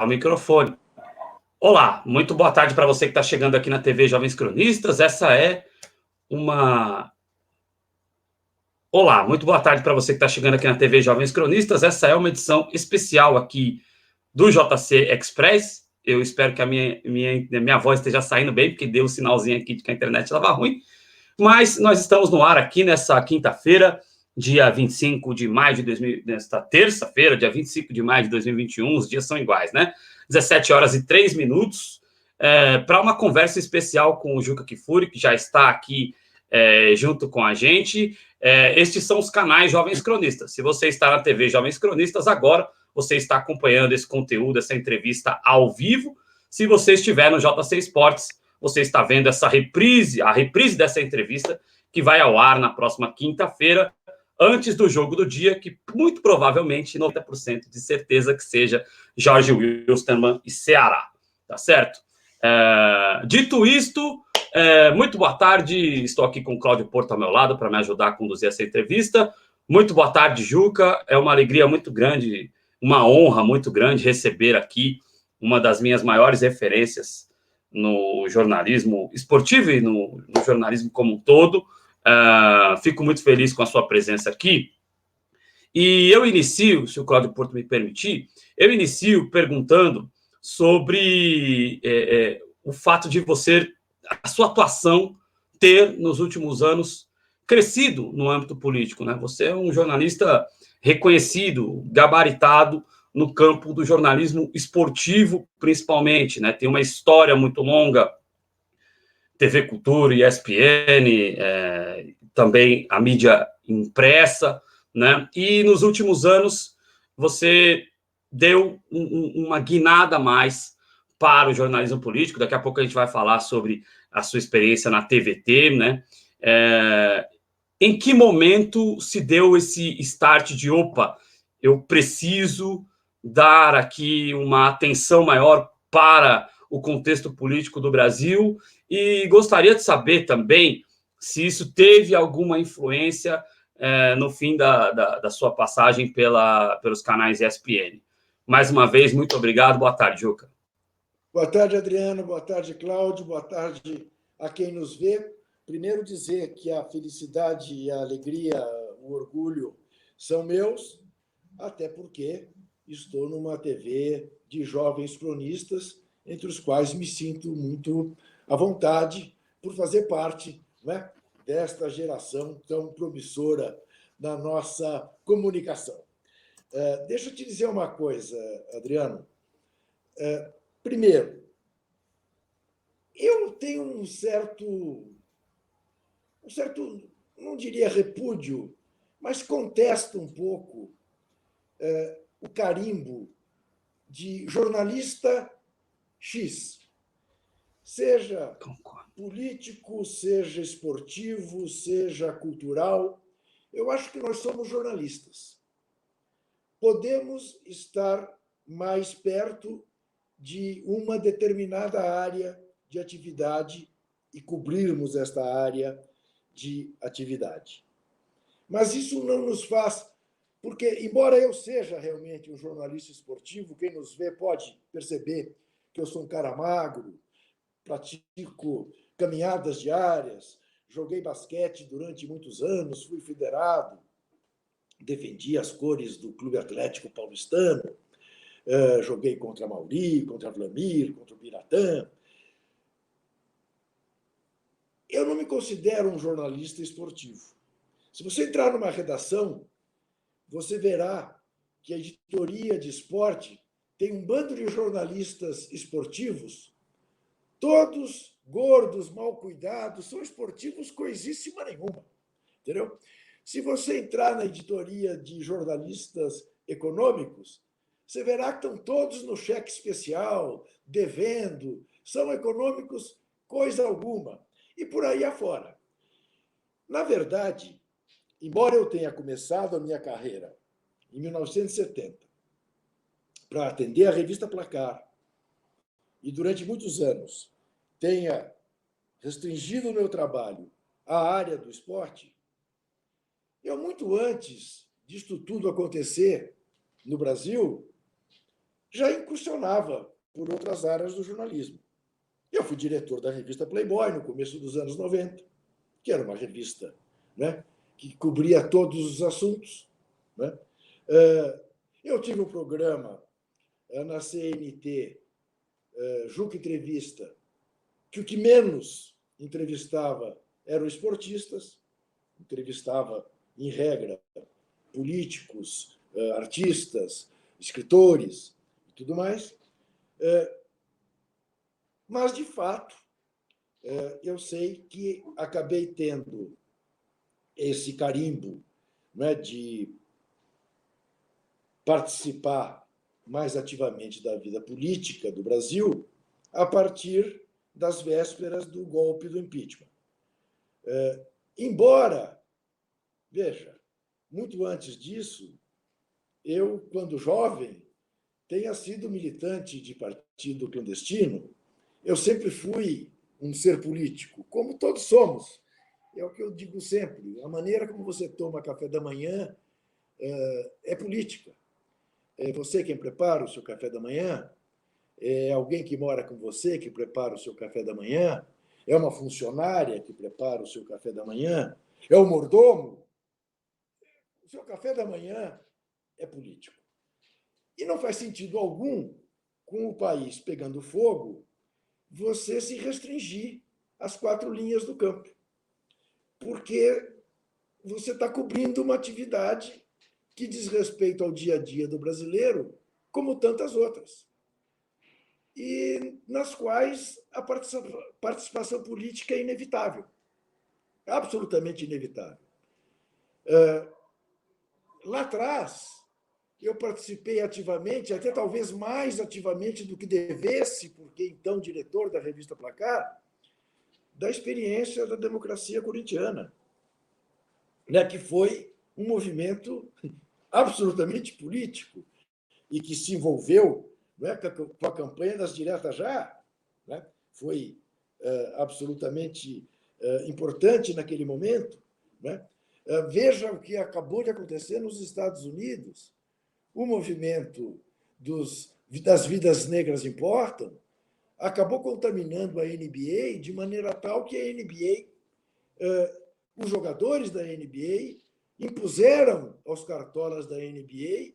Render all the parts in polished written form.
o microfone. Olá, muito boa tarde para você que está chegando aqui na TV Jovens Cronistas. Olá, muito boa tarde para você que está chegando aqui na TV Jovens Cronistas. Essa é uma edição especial aqui do JC Express. Eu espero que a minha voz esteja saindo bem, porque deu um sinalzinho aqui de que a internet estava ruim. Mas nós estamos no ar aqui nessa quinta-feira, dia 25 de maio de 2000, nesta terça-feira, dia 25 de maio de 2021, os dias são iguais, né? 17 horas e 3 minutos, para uma conversa especial com o Juca Kfouri, que já está aqui junto com a gente. Estes são os canais Jovens Cronistas. Se você está na TV Jovens Cronistas, agora você está acompanhando esse conteúdo, essa entrevista ao vivo. Se você estiver no JC Esportes, você está vendo essa reprise, a reprise dessa entrevista, que vai ao ar na próxima quinta-feira, antes do jogo do dia, que muito provavelmente, 90% de certeza que seja Jorge Wilstermann e Ceará, tá certo? Dito isto, muito boa tarde, estou aqui com o Cláudio Porto ao meu lado para me ajudar a conduzir essa entrevista. Muito boa tarde, Juca, é uma alegria muito grande, uma honra muito grande receber aqui uma das minhas maiores referências no jornalismo esportivo e no jornalismo como um todo. Fico muito feliz com a sua presença aqui. E eu inicio, se o Cláudio Porto me permitir, perguntando sobre o fato de a sua atuação ter, nos últimos anos, crescido no âmbito político, né? Você é um jornalista reconhecido, gabaritado no campo do jornalismo esportivo, principalmente, né? Tem uma história muito longa, TV Cultura, ESPN, também a mídia impressa, né? E nos últimos anos você deu uma guinada a mais para o jornalismo político. Daqui a pouco a gente vai falar sobre a sua experiência na TVT, né? Em que momento se deu esse start de, opa, eu preciso dar aqui uma atenção maior para o contexto político do Brasil? E gostaria de saber também se isso teve alguma influência no fim da sua passagem pelos canais ESPN. Mais uma vez, muito obrigado. Boa tarde, Juca. Boa tarde, Adriano. Boa tarde, Cláudio. Boa tarde a quem nos vê. Primeiro dizer que a felicidade e a alegria, o orgulho são meus, até porque estou numa TV de jovens cronistas, entre os quais me sinto muito à vontade por fazer parte, né, desta geração tão promissora na nossa comunicação. Deixa eu te dizer uma coisa, Adriano. Primeiro, eu tenho um certo, não diria repúdio, mas contesto um pouco o carimbo de jornalista X, seja político, seja esportivo, seja cultural. Eu acho que nós somos jornalistas. Podemos estar mais perto de uma determinada área de atividade e cobrirmos esta área de atividade. Mas isso não nos faz... Porque, embora eu seja realmente um jornalista esportivo, quem nos vê pode perceber que eu sou um cara magro, pratico caminhadas diárias, joguei basquete durante muitos anos, fui federado, defendi as cores do Clube Atlético Paulistano, joguei contra Mauri, contra Vlamir, contra o Biratã. Eu não me considero um jornalista esportivo. Se você entrar numa redação, você verá que a editoria de esporte tem um bando de jornalistas esportivos, todos gordos, mal cuidados, são esportivos coisíssima nenhuma. Entendeu? Se você entrar na editoria de jornalistas econômicos, você verá que estão todos no cheque especial, devendo, são econômicos coisa alguma, e por aí afora. Na verdade, embora eu tenha começado a minha carreira em 1970 para atender a revista Placar e durante muitos anos tenha restringido o meu trabalho à área do esporte, eu, muito antes disto tudo acontecer no Brasil, já incursionava por outras áreas do jornalismo. Eu fui diretor da revista Playboy no começo dos anos 90, que era uma revista, né, que cobria todos os assuntos. Né? Eu tive um programa na CNT, Juca Entrevista, que o que menos entrevistava eram esportistas, entrevistava, em regra, políticos, artistas, escritores e tudo mais. Mas, de fato, eu sei que acabei tendo esse carimbo, né, de participar mais ativamente da vida política do Brasil a partir das vésperas do golpe do impeachment. Embora, veja, muito antes disso, eu, quando jovem, tenha sido militante de partido clandestino, eu sempre fui um ser político, como todos somos. É o que eu digo sempre: a maneira como você toma café da manhã é política. É você quem prepara o seu café da manhã? É alguém que mora com você que prepara o seu café da manhã? É uma funcionária que prepara o seu café da manhã? É o mordomo? O seu café da manhã é político. E não faz sentido algum, com o país pegando fogo, você se restringir às 4 linhas do campo, porque você está cobrindo uma atividade que diz respeito ao dia a dia do brasileiro, como tantas outras, e nas quais a participação política é inevitável, absolutamente inevitável. Lá atrás, eu participei ativamente, até talvez mais ativamente do que devesse, porque então diretor da revista Placar, da experiência da democracia corintiana, né, que foi um movimento absolutamente político e que se envolveu, né, com a campanha das diretas já, né, foi absolutamente importante naquele momento. Né? Veja o que acabou de acontecer nos Estados Unidos. O movimento das vidas negras importam acabou contaminando a NBA de maneira tal que a NBA, os jogadores da NBA impuseram aos cartolas da NBA: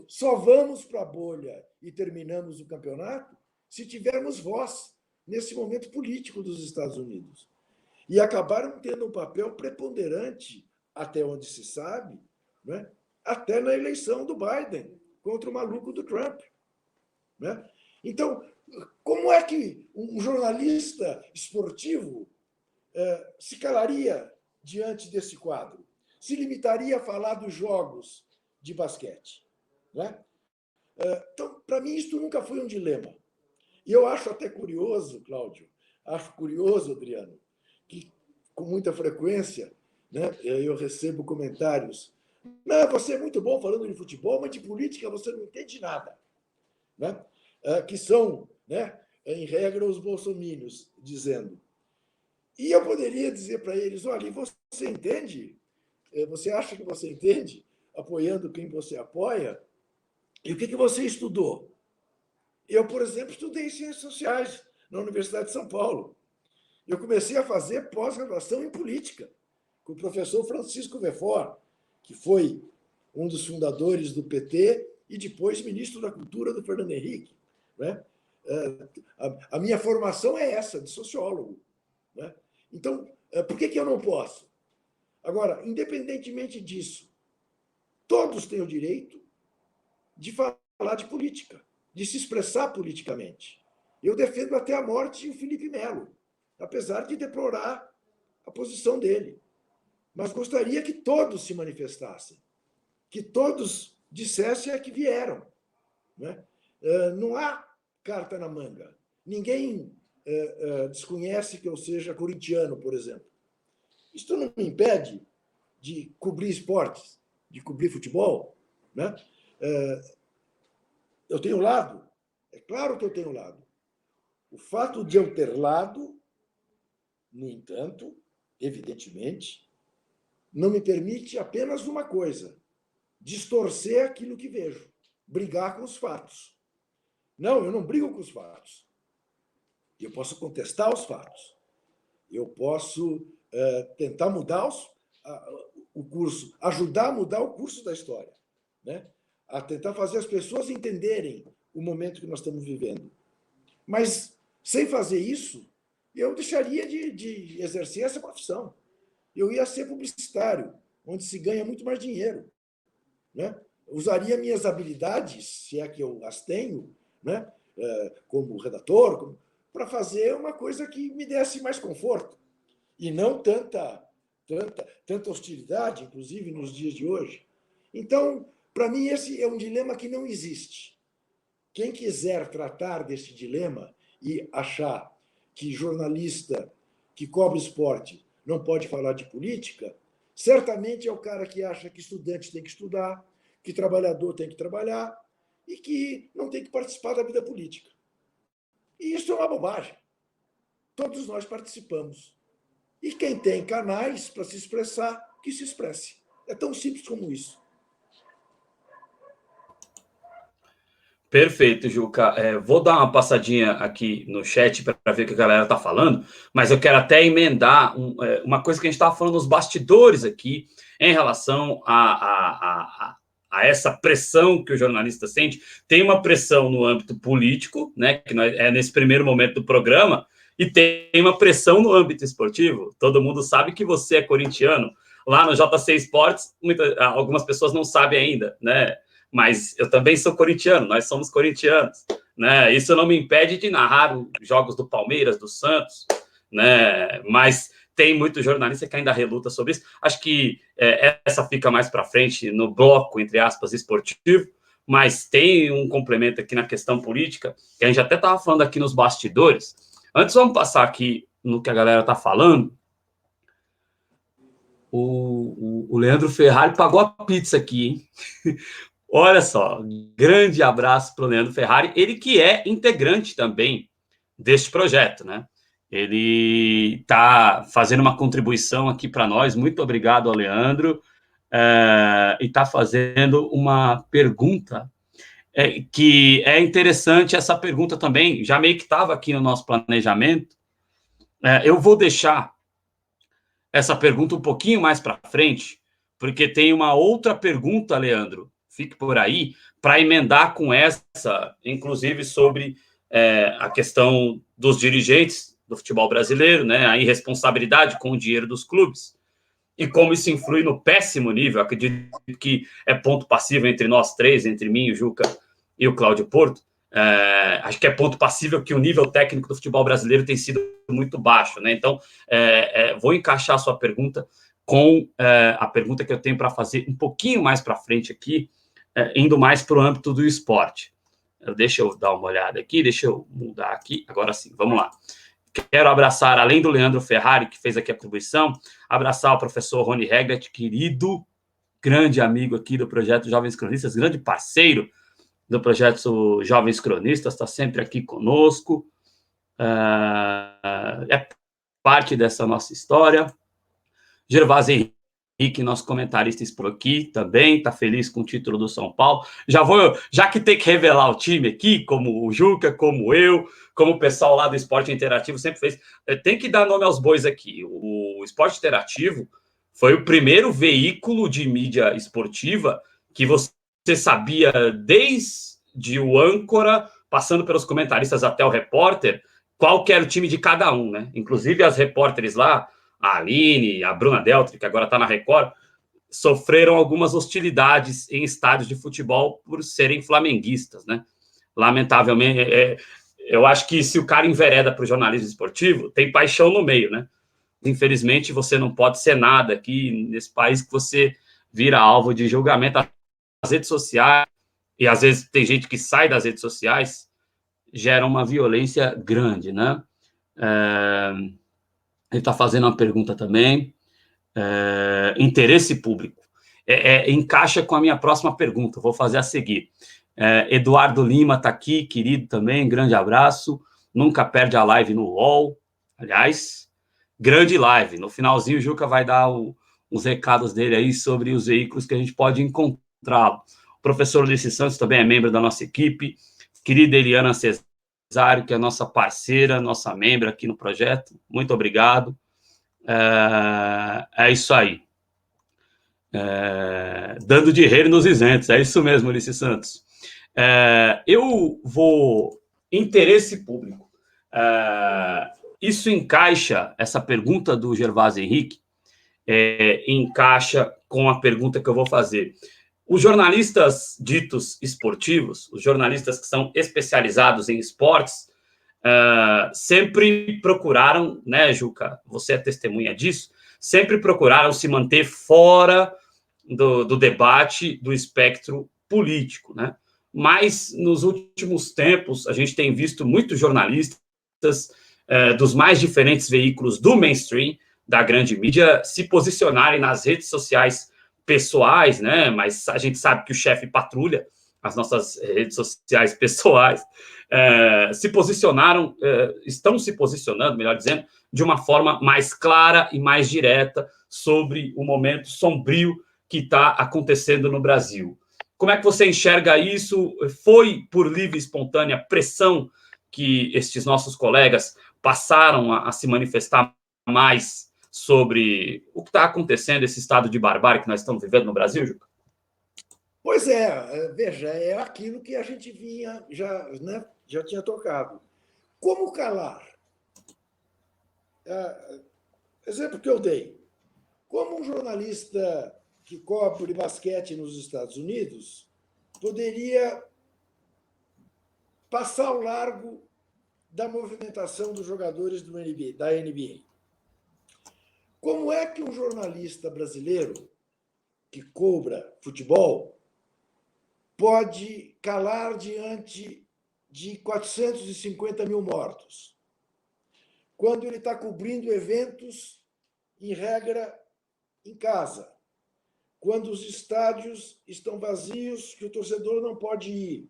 só vamos para a bolha e terminamos o campeonato se tivermos voz nesse momento político dos Estados Unidos. E acabaram tendo um papel preponderante, até onde se sabe, né? Até na eleição do Biden contra o maluco do Trump. Né? Então, como é que um jornalista esportivo se calaria diante desse quadro? Se limitaria a falar dos jogos de basquete? Né? Então, para mim, isso nunca foi um dilema. E eu acho até curioso, Cláudio, acho curioso, Adriano, que com muita frequência, né, eu recebo comentários: não, você é muito bom falando de futebol, mas de política você não entende nada. Né? Que são, né, em regra, os bolsomínios dizendo. E eu poderia dizer para eles: olha, você entende? Você acha que você entende, apoiando quem você apoia? E o que você estudou? Eu, por exemplo, estudei Ciências Sociais na Universidade de São Paulo. Eu comecei a fazer pós-graduação em política com o professor Francisco Vefort, que foi um dos fundadores do PT e depois ministro da Cultura do Fernando Henrique. Né? A minha formação é essa, de sociólogo. Né? Então, por que eu não posso? Agora, independentemente disso, todos têm o direito de falar de política, de se expressar politicamente. Eu defendo até a morte o Felipe Melo, apesar de deplorar a posição dele. Mas gostaria que todos se manifestassem, que todos dissessem a que vieram. Né? Não há carta na manga. Ninguém desconhece que eu seja corintiano, por exemplo. Isso não me impede de cobrir esportes, de cobrir futebol. Né? Eu tenho lado, é claro que eu tenho lado. O fato de eu ter lado, no entanto, evidentemente, não me permite apenas uma coisa: distorcer aquilo que vejo, brigar com os fatos. Não, eu não brigo com os fatos. Eu posso contestar os fatos. Eu posso tentar mudar o curso, ajudar a mudar o curso da história, né? A tentar fazer as pessoas entenderem o momento que nós estamos vivendo. Mas, sem fazer isso, eu deixaria de exercer essa profissão. Eu ia ser publicitário, onde se ganha muito mais dinheiro, né? Usaria minhas habilidades, se é que eu as tenho, né? Como redator, para fazer uma coisa que me desse mais conforto e não tanta hostilidade, inclusive nos dias de hoje. Então, para mim, esse é um dilema que não existe. Quem quiser tratar desse dilema e achar que jornalista que cobre esporte não pode falar de política, certamente é o cara que acha que estudante tem que estudar, que trabalhador tem que trabalhar e que não tem que participar da vida política. E isso é uma bobagem. Todos nós participamos. E quem tem canais para se expressar, que se expresse. É tão simples como isso. Perfeito, Juca. Vou dar uma passadinha aqui no chat para ver o que a galera está falando, mas eu quero até emendar uma coisa que a gente estava falando nos bastidores aqui, em relação a essa pressão que o jornalista sente. Tem uma pressão no âmbito político, né, que é nesse primeiro momento do programa, e tem uma pressão no âmbito esportivo. Todo mundo sabe que você é corintiano. Lá no JC Esportes, algumas pessoas não sabem ainda, né? Mas eu também sou corintiano, nós somos corintianos, né? Isso não me impede de narrar os jogos do Palmeiras, do Santos, né? Mas tem muito jornalista que ainda reluta sobre isso. Acho que essa fica mais para frente no bloco, entre aspas, esportivo, mas tem um complemento aqui na questão política, que a gente até estava falando aqui nos bastidores. Antes, vamos passar aqui no que a galera está falando. O Leandro Ferrari pagou a pizza aqui, hein? Olha só, grande abraço para o Leandro Ferrari, ele que é integrante também deste projeto, né? Ele está fazendo uma contribuição aqui para nós, muito obrigado ao Leandro, e está fazendo uma pergunta, que é interessante essa pergunta também, já meio que estava aqui no nosso planejamento. Eu vou deixar essa pergunta um pouquinho mais para frente, porque tem uma outra pergunta, Leandro, fique por aí, para emendar com essa, inclusive sobre a questão dos dirigentes do futebol brasileiro, né, a irresponsabilidade com o dinheiro dos clubes, e como isso influi no péssimo nível. Acredito que é ponto passível entre nós três, entre mim, o Juca e o Cláudio Porto. Acho que é ponto passível que o nível técnico do futebol brasileiro tem sido muito baixo, né? Então, vou encaixar a sua pergunta com a pergunta que eu tenho para fazer um pouquinho mais para frente aqui, indo mais para o âmbito do esporte. Deixa eu dar uma olhada aqui, deixa eu mudar aqui, agora sim, vamos lá. Quero abraçar, além do Leandro Ferrari, que fez aqui a contribuição, abraçar o professor Rony Reglet, querido, grande amigo aqui do Projeto Jovens Cronistas, grande parceiro do Projeto Jovens Cronistas, está sempre aqui conosco, é parte dessa nossa história. Gervásio Henrique, nosso comentarista por aqui, também está feliz com o título do São Paulo. Já que tem que revelar o time aqui, como o Juca, como eu, como o pessoal lá do Esporte Interativo sempre fez, tem que dar nome aos bois aqui. O Esporte Interativo foi o primeiro veículo de mídia esportiva que você sabia, desde o âncora, passando pelos comentaristas até o repórter, qual que era o time de cada um, né? Inclusive as repórteres lá, a Aline, a Bruna Deltri, que agora está na Record, sofreram algumas hostilidades em estádios de futebol por serem flamenguistas, né? Lamentavelmente, eu acho que se o cara envereda para o jornalismo esportivo, tem paixão no meio, né? Infelizmente, você não pode ser nada aqui nesse país que você vira alvo de julgamento. As redes sociais, e às vezes tem gente que sai das redes sociais, gera uma violência grande, né? Ele está fazendo uma pergunta também. Interesse público. Encaixa com a minha próxima pergunta. Vou fazer a seguir. Eduardo Lima está aqui, querido também. Grande abraço. Nunca perde a live no UOL. Aliás, grande live. No finalzinho, o Juca vai dar uns recados dele aí sobre os veículos que a gente pode encontrá-lo. O professor Ulisses Santos também é membro da nossa equipe. querida Eliana Cesário, que é nossa parceira, nossa membro aqui no projeto. Muito obrigado. É isso aí. Dando de rei nos isentos. É isso mesmo, Ulisses Santos. Eu vou... Interesse público. Isso encaixa, essa pergunta do Gervásio Henrique, encaixa com a pergunta que eu vou fazer. Os jornalistas ditos esportivos, os jornalistas que são especializados em esportes, sempre procuraram, né, Juca, você é testemunha disso, sempre procuraram se manter fora do debate, do espectro político, né? Mas, nos últimos tempos, a gente tem visto muitos jornalistas dos mais diferentes veículos do mainstream, da grande mídia, se posicionarem nas redes sociais pessoais, né? Mas a gente sabe que o chefe patrulha as nossas redes sociais pessoais, se posicionaram, estão se posicionando, melhor dizendo, de uma forma mais clara e mais direta sobre o momento sombrio que está acontecendo no Brasil. Como é que você enxerga isso? Foi por livre e espontânea pressão que estes nossos colegas passaram a se manifestar mais sobre o que está acontecendo, esse estado de barbárie que nós estamos vivendo no Brasil, Juca? Pois é, veja, é aquilo que a gente vinha, já tinha tocado. Como calar? Exemplo que eu dei. Como um jornalista que cobre basquete nos Estados Unidos poderia passar ao largo da movimentação dos jogadores da NBA? Como é que um jornalista brasileiro que cobra futebol pode calar diante de 450 mil mortos, quando ele está cobrindo eventos, em regra, em casa, quando os estádios estão vazios, que o torcedor não pode ir,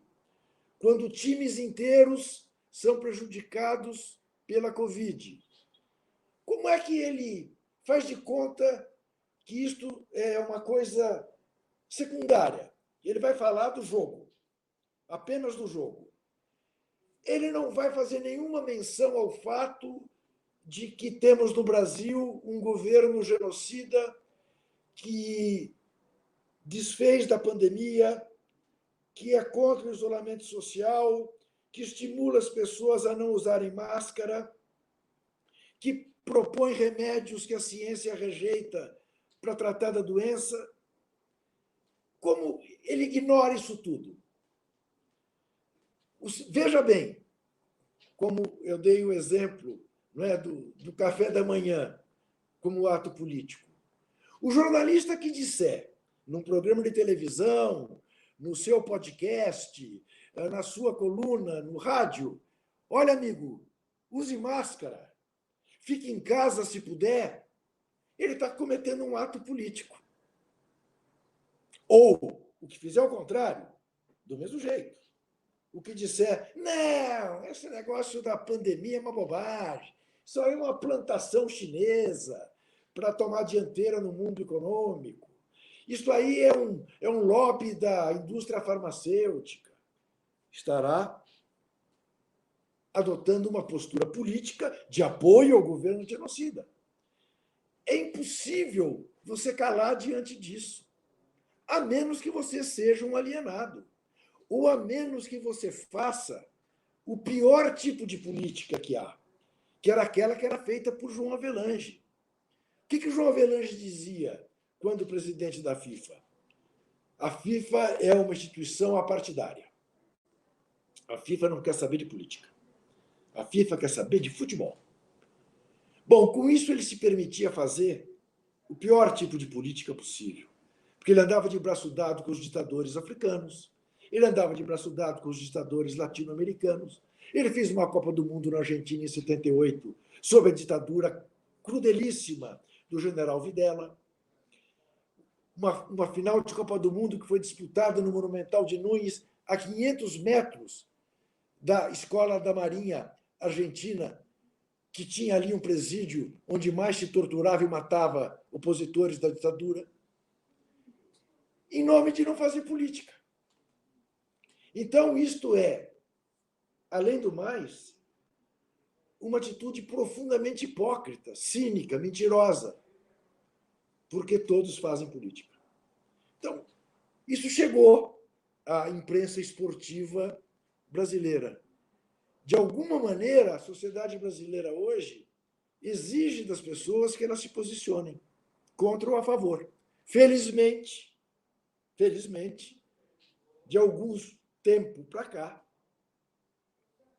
quando times inteiros são prejudicados pela Covid? Como é que ele faz de conta que isto é uma coisa secundária? Ele vai falar do jogo, apenas do jogo. Ele não vai fazer nenhuma menção ao fato de que temos no Brasil um governo genocida que desfez da pandemia, que é contra o isolamento social, que estimula as pessoas a não usarem máscara, que propõe remédios que a ciência rejeita para tratar da doença. Como ele ignora isso tudo? Veja bem, como eu dei o exemplo, não é, do café da manhã como ato político. O jornalista que disser, num programa de televisão, no seu podcast, na sua coluna, no rádio, olha, amigo, use máscara, fique em casa se puder, ele está cometendo um ato político. Ou, o que fizer ao contrário, do mesmo jeito. O que disser, não, esse negócio da pandemia é uma bobagem, isso aí é uma plantação chinesa para tomar dianteira no mundo econômico. Isso aí é um lobby da indústria farmacêutica. Estará adotando uma postura política de apoio ao governo genocida. É impossível você calar diante disso, a menos que você seja um alienado, ou a menos que você faça o pior tipo de política que há, que era aquela que era feita por João Havelange. O que o João Havelange dizia quando presidente da FIFA? A FIFA é uma instituição apartidária. A FIFA não quer saber de política. A FIFA quer saber de futebol. Bom, com isso ele se permitia fazer o pior tipo de política possível, porque ele andava de braço dado com os ditadores africanos, ele andava de braço dado com os ditadores latino-americanos, ele fez uma Copa do Mundo na Argentina em 78, sob a ditadura crudelíssima do general Videla, uma final de Copa do Mundo que foi disputada no Monumental de Núñez, a 500 metros da Escola da Marinha Argentina, que tinha ali um presídio onde mais se torturava e matava opositores da ditadura, em nome de não fazer política. Então, isto é além do mais, uma atitude profundamente hipócrita, cínica, mentirosa, porque todos fazem política. Então, isso chegou à imprensa esportiva brasileira. De alguma maneira, a sociedade brasileira hoje exige das pessoas que elas se posicionem contra ou a favor. Felizmente, de alguns tempo para cá,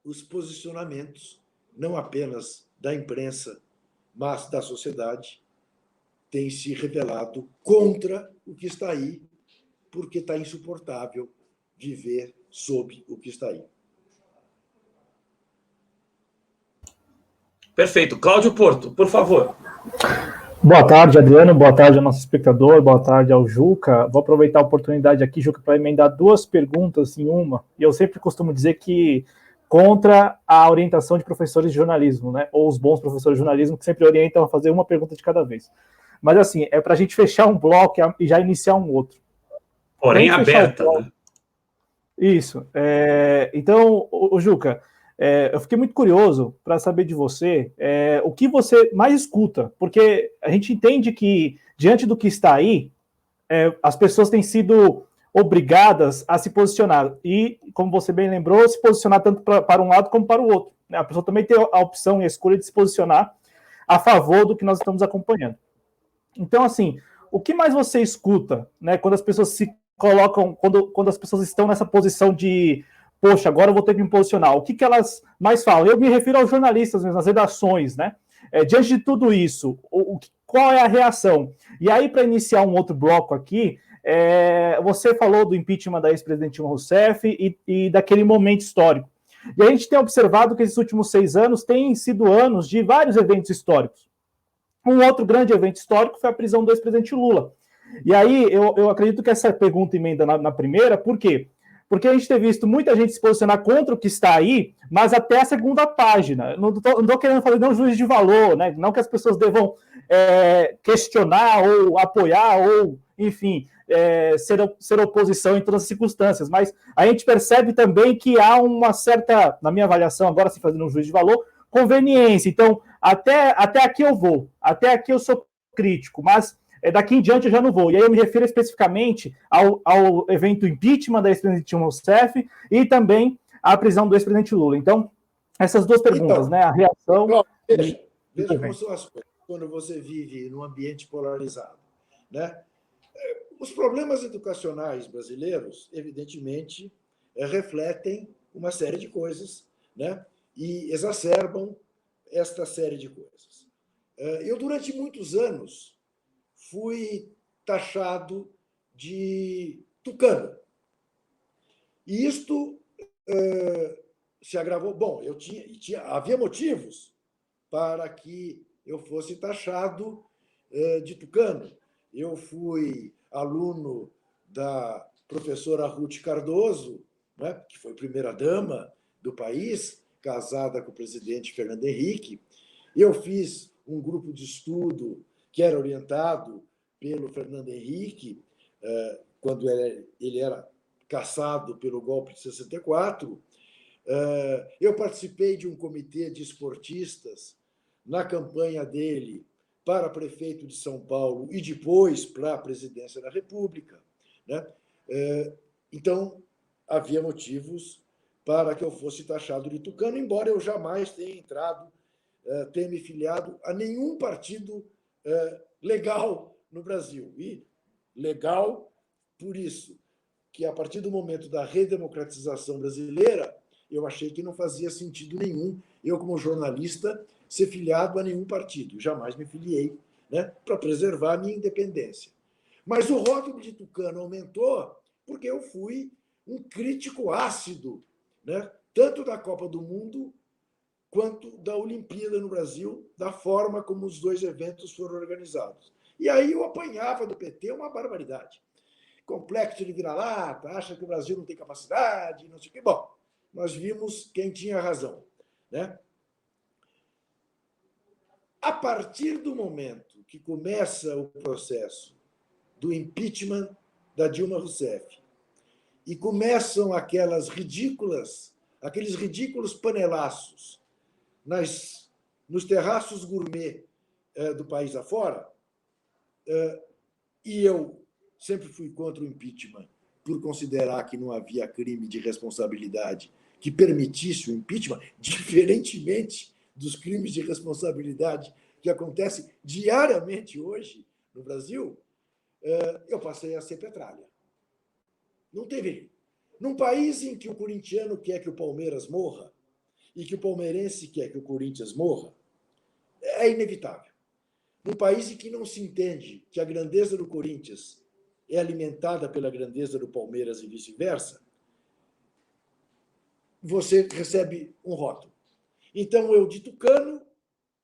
os posicionamentos, não apenas da imprensa, mas da sociedade, têm se revelado contra o que está aí, porque está insuportável viver sob o que está aí. Perfeito. Cláudio Porto, por favor. Boa tarde, Adriano. Boa tarde ao nosso espectador. Boa tarde ao Juca. Vou aproveitar a oportunidade aqui, Juca, para emendar duas perguntas em uma. E eu sempre costumo dizer que contra a orientação de professores de jornalismo, né? Ou os bons professores de jornalismo que sempre orientam a fazer uma pergunta de cada vez. Mas assim, é para a gente fechar um bloco e já iniciar um outro. Porém aberta, bloco, né? Isso. Então, o Juca, eu fiquei muito curioso para saber de você o que você mais escuta, porque a gente entende que, diante do que está aí, as pessoas têm sido obrigadas a se posicionar. E, como você bem lembrou, se posicionar tanto para um lado como para o outro. A pessoa também tem a opção e a escolha de se posicionar a favor do que nós estamos acompanhando. Então, assim, o que mais você escuta, né, quando as pessoas se colocam, quando as pessoas estão nessa posição de, poxa, agora eu vou ter que me posicionar, o que elas mais falam? Eu me refiro aos jornalistas mesmo, às redações, né? Diante de tudo isso, qual é a reação? E aí, para iniciar um outro bloco aqui, você falou do impeachment da ex-presidente Dilma Rousseff e daquele momento histórico. E a gente tem observado que esses últimos 6 anos têm sido anos de vários eventos históricos. Um outro grande evento histórico foi a prisão do ex-presidente Lula. E aí, eu acredito que essa pergunta emenda na primeira, por quê? Porque a gente tem visto muita gente se posicionar contra o que está aí, mas até a segunda página. Não estou querendo fazer nenhum juízo de valor, né? Não que as pessoas devam questionar ou apoiar ou, enfim, ser oposição em todas as circunstâncias. Mas a gente percebe também que há uma certa, na minha avaliação, agora se fazendo um juízo de valor, conveniência. Então, até aqui eu vou, até aqui eu sou crítico, mas daqui em diante eu já não vou. E aí eu me refiro especificamente ao evento impeachment da ex-presidente Dilma Rousseff e também à prisão do ex-presidente Lula. Então, essas duas perguntas, né? A reação... Veja como são as coisas quando você vive num ambiente polarizado, né? Os problemas educacionais brasileiros, evidentemente, refletem uma série de coisas, né? E exacerbam esta série de coisas. Eu, durante muitos anos, fui taxado de tucano. E isto se agravou. Bom, havia motivos para que eu fosse taxado de tucano. Eu fui aluno da professora Ruth Cardoso, né, que foi primeira-dama do país, casada com o presidente Fernando Henrique. Eu fiz um grupo de estudo que era orientado pelo Fernando Henrique, quando ele era caçado pelo golpe de 64. Eu participei de um comitê de esportistas na campanha dele para prefeito de São Paulo e depois para a presidência da República, né? Então, havia motivos para que eu fosse taxado de tucano, embora eu jamais tenha me filiado a nenhum partido legal no Brasil. E legal por isso, que a partir do momento da redemocratização brasileira, eu achei que não fazia sentido nenhum eu, como jornalista, ser filiado a nenhum partido. Jamais me filiei, né, para preservar a minha independência. Mas o rótulo de tucano aumentou porque eu fui um crítico ácido, né, tanto da Copa do Mundo quanto da Olimpíada no Brasil, da forma como os dois eventos foram organizados. E aí eu apanhava do PT uma barbaridade. Complexo de vira-lata, acha que o Brasil não tem capacidade, não sei o quê. Bom, nós vimos quem tinha razão, né? A partir do momento que começa o processo do impeachment da Dilma Rousseff e começam aquelas ridículas aqueles ridículos panelaços nos terraços gourmet do país afora, e eu sempre fui contra o impeachment, por considerar que não havia crime de responsabilidade que permitisse o impeachment, diferentemente dos crimes de responsabilidade que acontecem diariamente hoje no Brasil, eu passei a ser petralha. Não teve. Num país em que o corintiano quer que o Palmeiras morra e que o palmeirense quer que o Corinthians morra, é inevitável. Num país em que não se entende que a grandeza do Corinthians é alimentada pela grandeza do Palmeiras e vice-versa, você recebe um rótulo. Então, eu, de tucano,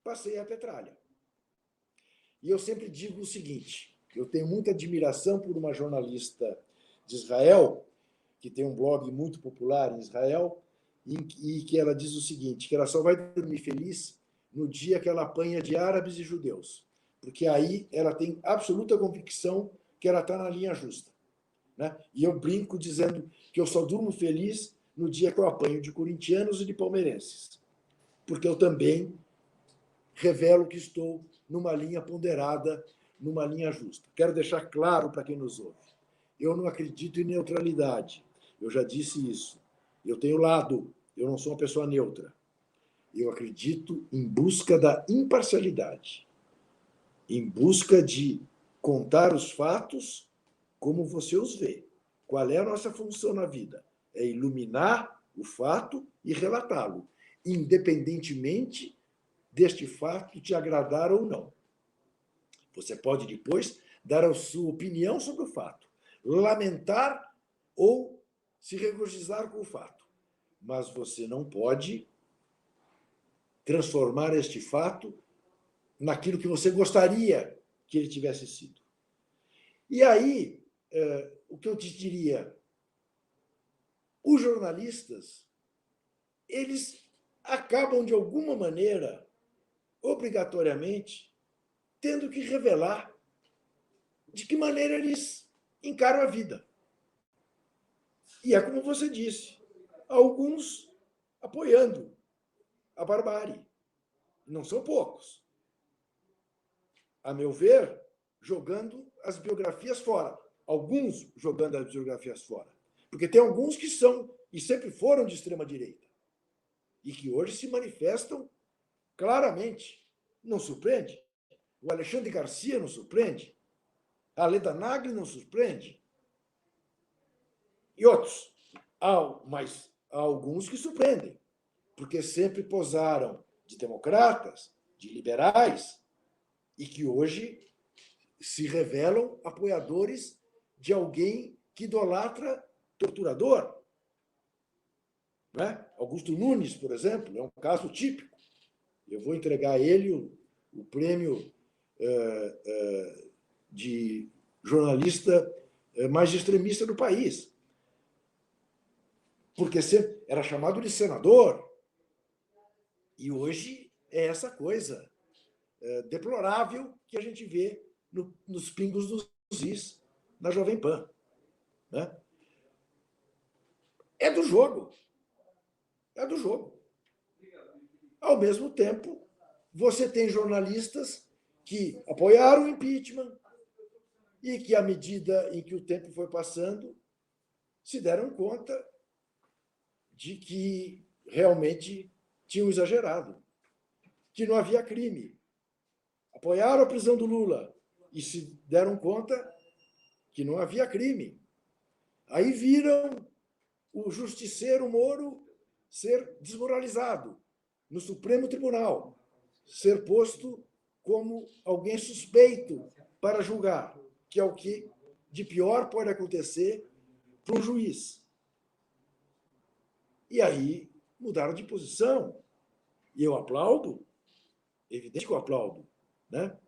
passei a petralha. E eu sempre digo o seguinte, eu tenho muita admiração por uma jornalista de Israel, que tem um blog muito popular em Israel, e que ela diz o seguinte, que ela só vai dormir feliz no dia que ela apanha de árabes e judeus, porque aí ela tem absoluta convicção que ela está na linha justa. Né? E eu brinco dizendo que eu só durmo feliz no dia que eu apanho de corintianos e de palmeirenses, porque eu também revelo que estou numa linha ponderada, numa linha justa. Quero deixar claro para quem nos ouve, eu não acredito em neutralidade, eu já disse isso. Eu tenho lado, eu não sou uma pessoa neutra. Eu acredito em busca da imparcialidade, em busca de contar os fatos como você os vê. Qual é a nossa função na vida? É iluminar o fato e relatá-lo, independentemente deste fato te agradar ou não. Você pode depois dar a sua opinião sobre o fato, lamentar ou se regozijar com o fato, mas você não pode transformar este fato naquilo que você gostaria que ele tivesse sido. E aí, o que eu te diria, os jornalistas, eles acabam, de alguma maneira, obrigatoriamente, tendo que revelar de que maneira eles encaram a vida. E é como você disse, alguns apoiando a barbárie. Não são poucos. A meu ver, jogando as biografias fora. Alguns jogando as biografias fora. Porque tem alguns que são, e sempre foram, de extrema-direita. E que hoje se manifestam claramente. Não surpreende? O Alexandre Garcia não surpreende? A Leda Nagli não surpreende? E outros. Mas há alguns que surpreendem, porque sempre posaram de democratas, de liberais, e que hoje se revelam apoiadores de alguém que idolatra torturador. Não é? Augusto Nunes, por exemplo, é um caso típico. Eu vou entregar a ele o prêmio de jornalista mais extremista do país. Porque sempre era chamado de senador. E hoje é essa coisa deplorável que a gente vê nos pingos dos is na Jovem Pan. Né? É do jogo. É do jogo. Ao mesmo tempo, você tem jornalistas que apoiaram o impeachment e que, à medida em que o tempo foi passando, se deram conta de que realmente tinham exagerado, que não havia crime. Apoiaram a prisão do Lula e se deram conta que não havia crime. Aí viram o justiceiro Moro ser desmoralizado no Supremo Tribunal, ser posto como alguém suspeito para julgar, que é o que de pior pode acontecer para um juiz. E aí mudaram de posição. E eu aplaudo, evidente que eu aplaudo. Né?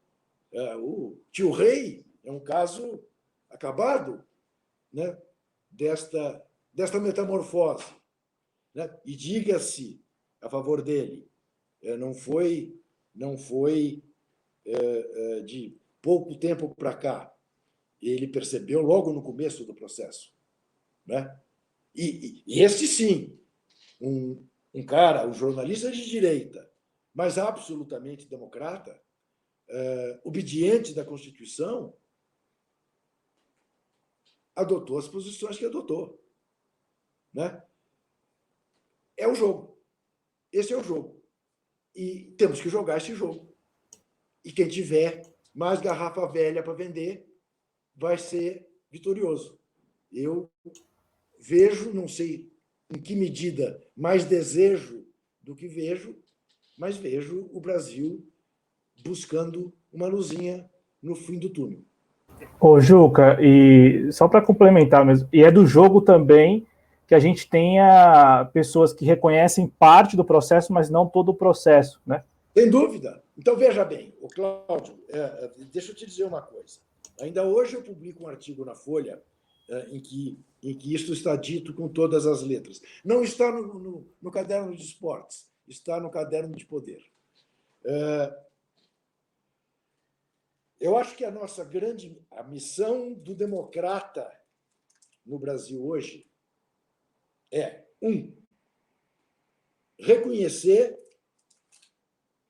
O tio Rei é um caso acabado, né? desta metamorfose. Né? E diga-se a favor dele, não foi de pouco tempo para cá. Ele percebeu logo no começo do processo. Né? E este sim, um cara, um jornalista de direita, mas absolutamente democrata, obediente da Constituição, adotou as posições que adotou. Né? É o jogo. Esse é o jogo. E temos que jogar esse jogo. E quem tiver mais garrafa velha para vender vai ser vitorioso. Eu vejo, não sei em que medida, mais desejo do que vejo, mas vejo o Brasil buscando uma luzinha no fim do túnel. Ô, Juca, e só para complementar mesmo, e é do jogo também que a gente tenha pessoas que reconhecem parte do processo, mas não todo o processo, né? Sem dúvida. Então, veja bem, o Cláudio, deixa eu te dizer uma coisa. Ainda hoje eu publico um artigo na Folha em que isso está dito com todas as letras. Não está no caderno de esportes, está no caderno de poder. Eu acho que a missão do democrata no Brasil hoje é, reconhecer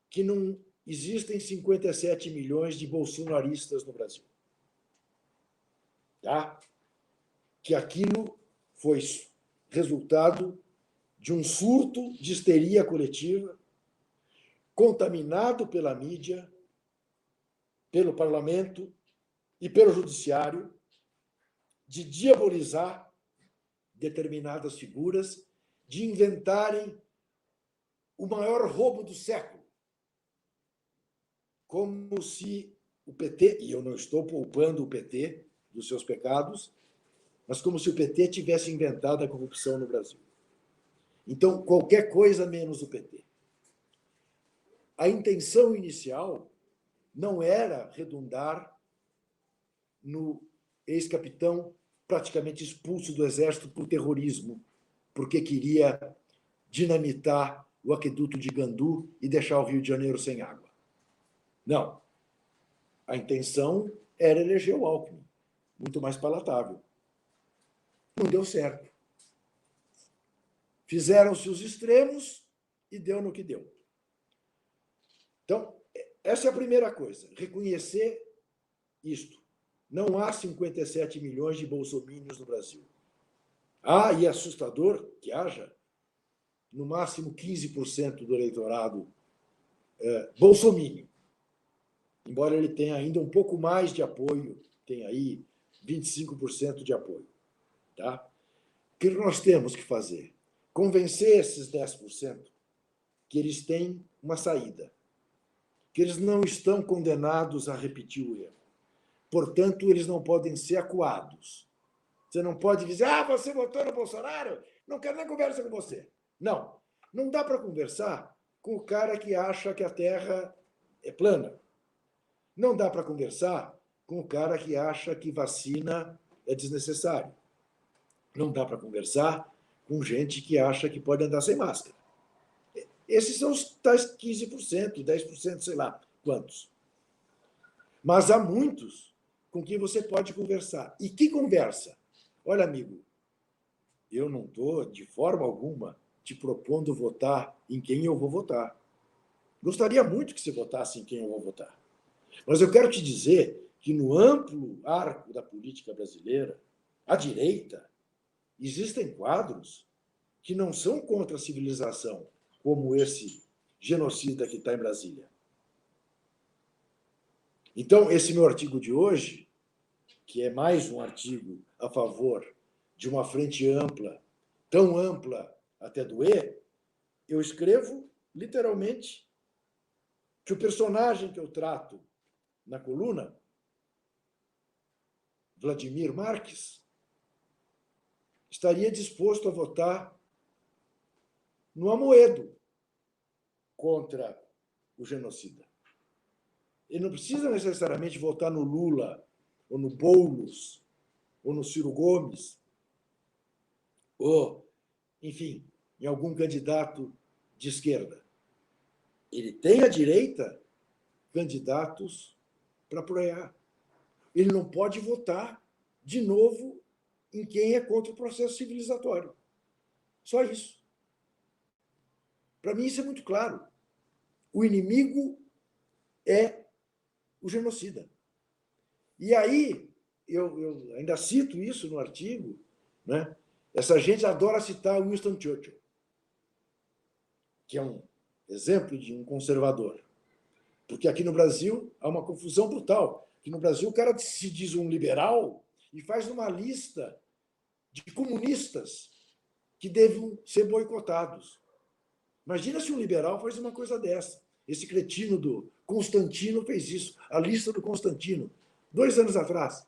que não existem 57 milhões de bolsonaristas no Brasil. Tá? Que aquilo foi resultado de um surto de histeria coletiva, contaminado pela mídia, pelo parlamento e pelo judiciário, de diabolizar determinadas figuras, de inventarem o maior roubo do século. Como se o PT, e eu não estou poupando o PT dos seus pecados, mas como se o PT tivesse inventado a corrupção no Brasil. Então, qualquer coisa menos o PT. A intenção inicial não era redundar no ex-capitão praticamente expulso do Exército por terrorismo, porque queria dinamitar o aqueduto de Gandu e deixar o Rio de Janeiro sem água. Não. A intenção era eleger o Alckmin, muito mais palatável. Não deu certo. Fizeram-se os extremos e deu no que deu. Então, essa é a primeira coisa, reconhecer isto. Não há 57 milhões de bolsomínios no Brasil. Há, e é assustador que haja, no máximo 15% do eleitorado bolsomínio. Embora ele tenha ainda um pouco mais de apoio, tem aí 25% de apoio. Tá? O que nós temos que fazer? Convencer esses 10% que eles têm uma saída, que eles não estão condenados a repetir o erro. Portanto, eles não podem ser acuados. Você não pode dizer, você votou no Bolsonaro? Não quero nem conversa com você. Não. Não dá para conversar com o cara que acha que a Terra é plana. Não dá para conversar com o cara que acha que vacina é desnecessário. Não dá para conversar com gente que acha que pode andar sem máscara. Esses são os tais 15%, 10%, sei lá quantos. Mas há muitos com quem você pode conversar. E que conversa? Olha, amigo, eu não estou, de forma alguma, te propondo votar em quem eu vou votar. Gostaria muito que você votasse em quem eu vou votar. Mas eu quero te dizer que no amplo arco da política brasileira, à direita, existem quadros que não são contra a civilização, como esse genocida que está em Brasília. Então, esse meu artigo de hoje, que é mais um artigo a favor de uma frente ampla, tão ampla até doer, eu escrevo literalmente que o personagem que eu trato na coluna, Vladimir Marques, estaria disposto a votar no Amoedo contra o genocida. Ele não precisa necessariamente votar no Lula, ou no Boulos, ou no Ciro Gomes, ou, enfim, em algum candidato de esquerda. Ele tem à direita candidatos para apoiar. Ele não pode votar de novo em quem é contra o processo civilizatório. Só isso. Para mim, isso é muito claro. O inimigo é o genocida. E aí, eu ainda cito isso no artigo, né? Essa gente adora citar Winston Churchill, que é um exemplo de um conservador. Porque aqui no Brasil há uma confusão brutal. Aqui no Brasil o cara se diz um liberal e faz uma lista de comunistas que devem ser boicotados. Imagina se um liberal faz uma coisa dessa. Esse cretino do Constantino fez isso, a lista do Constantino, 2 anos atrás.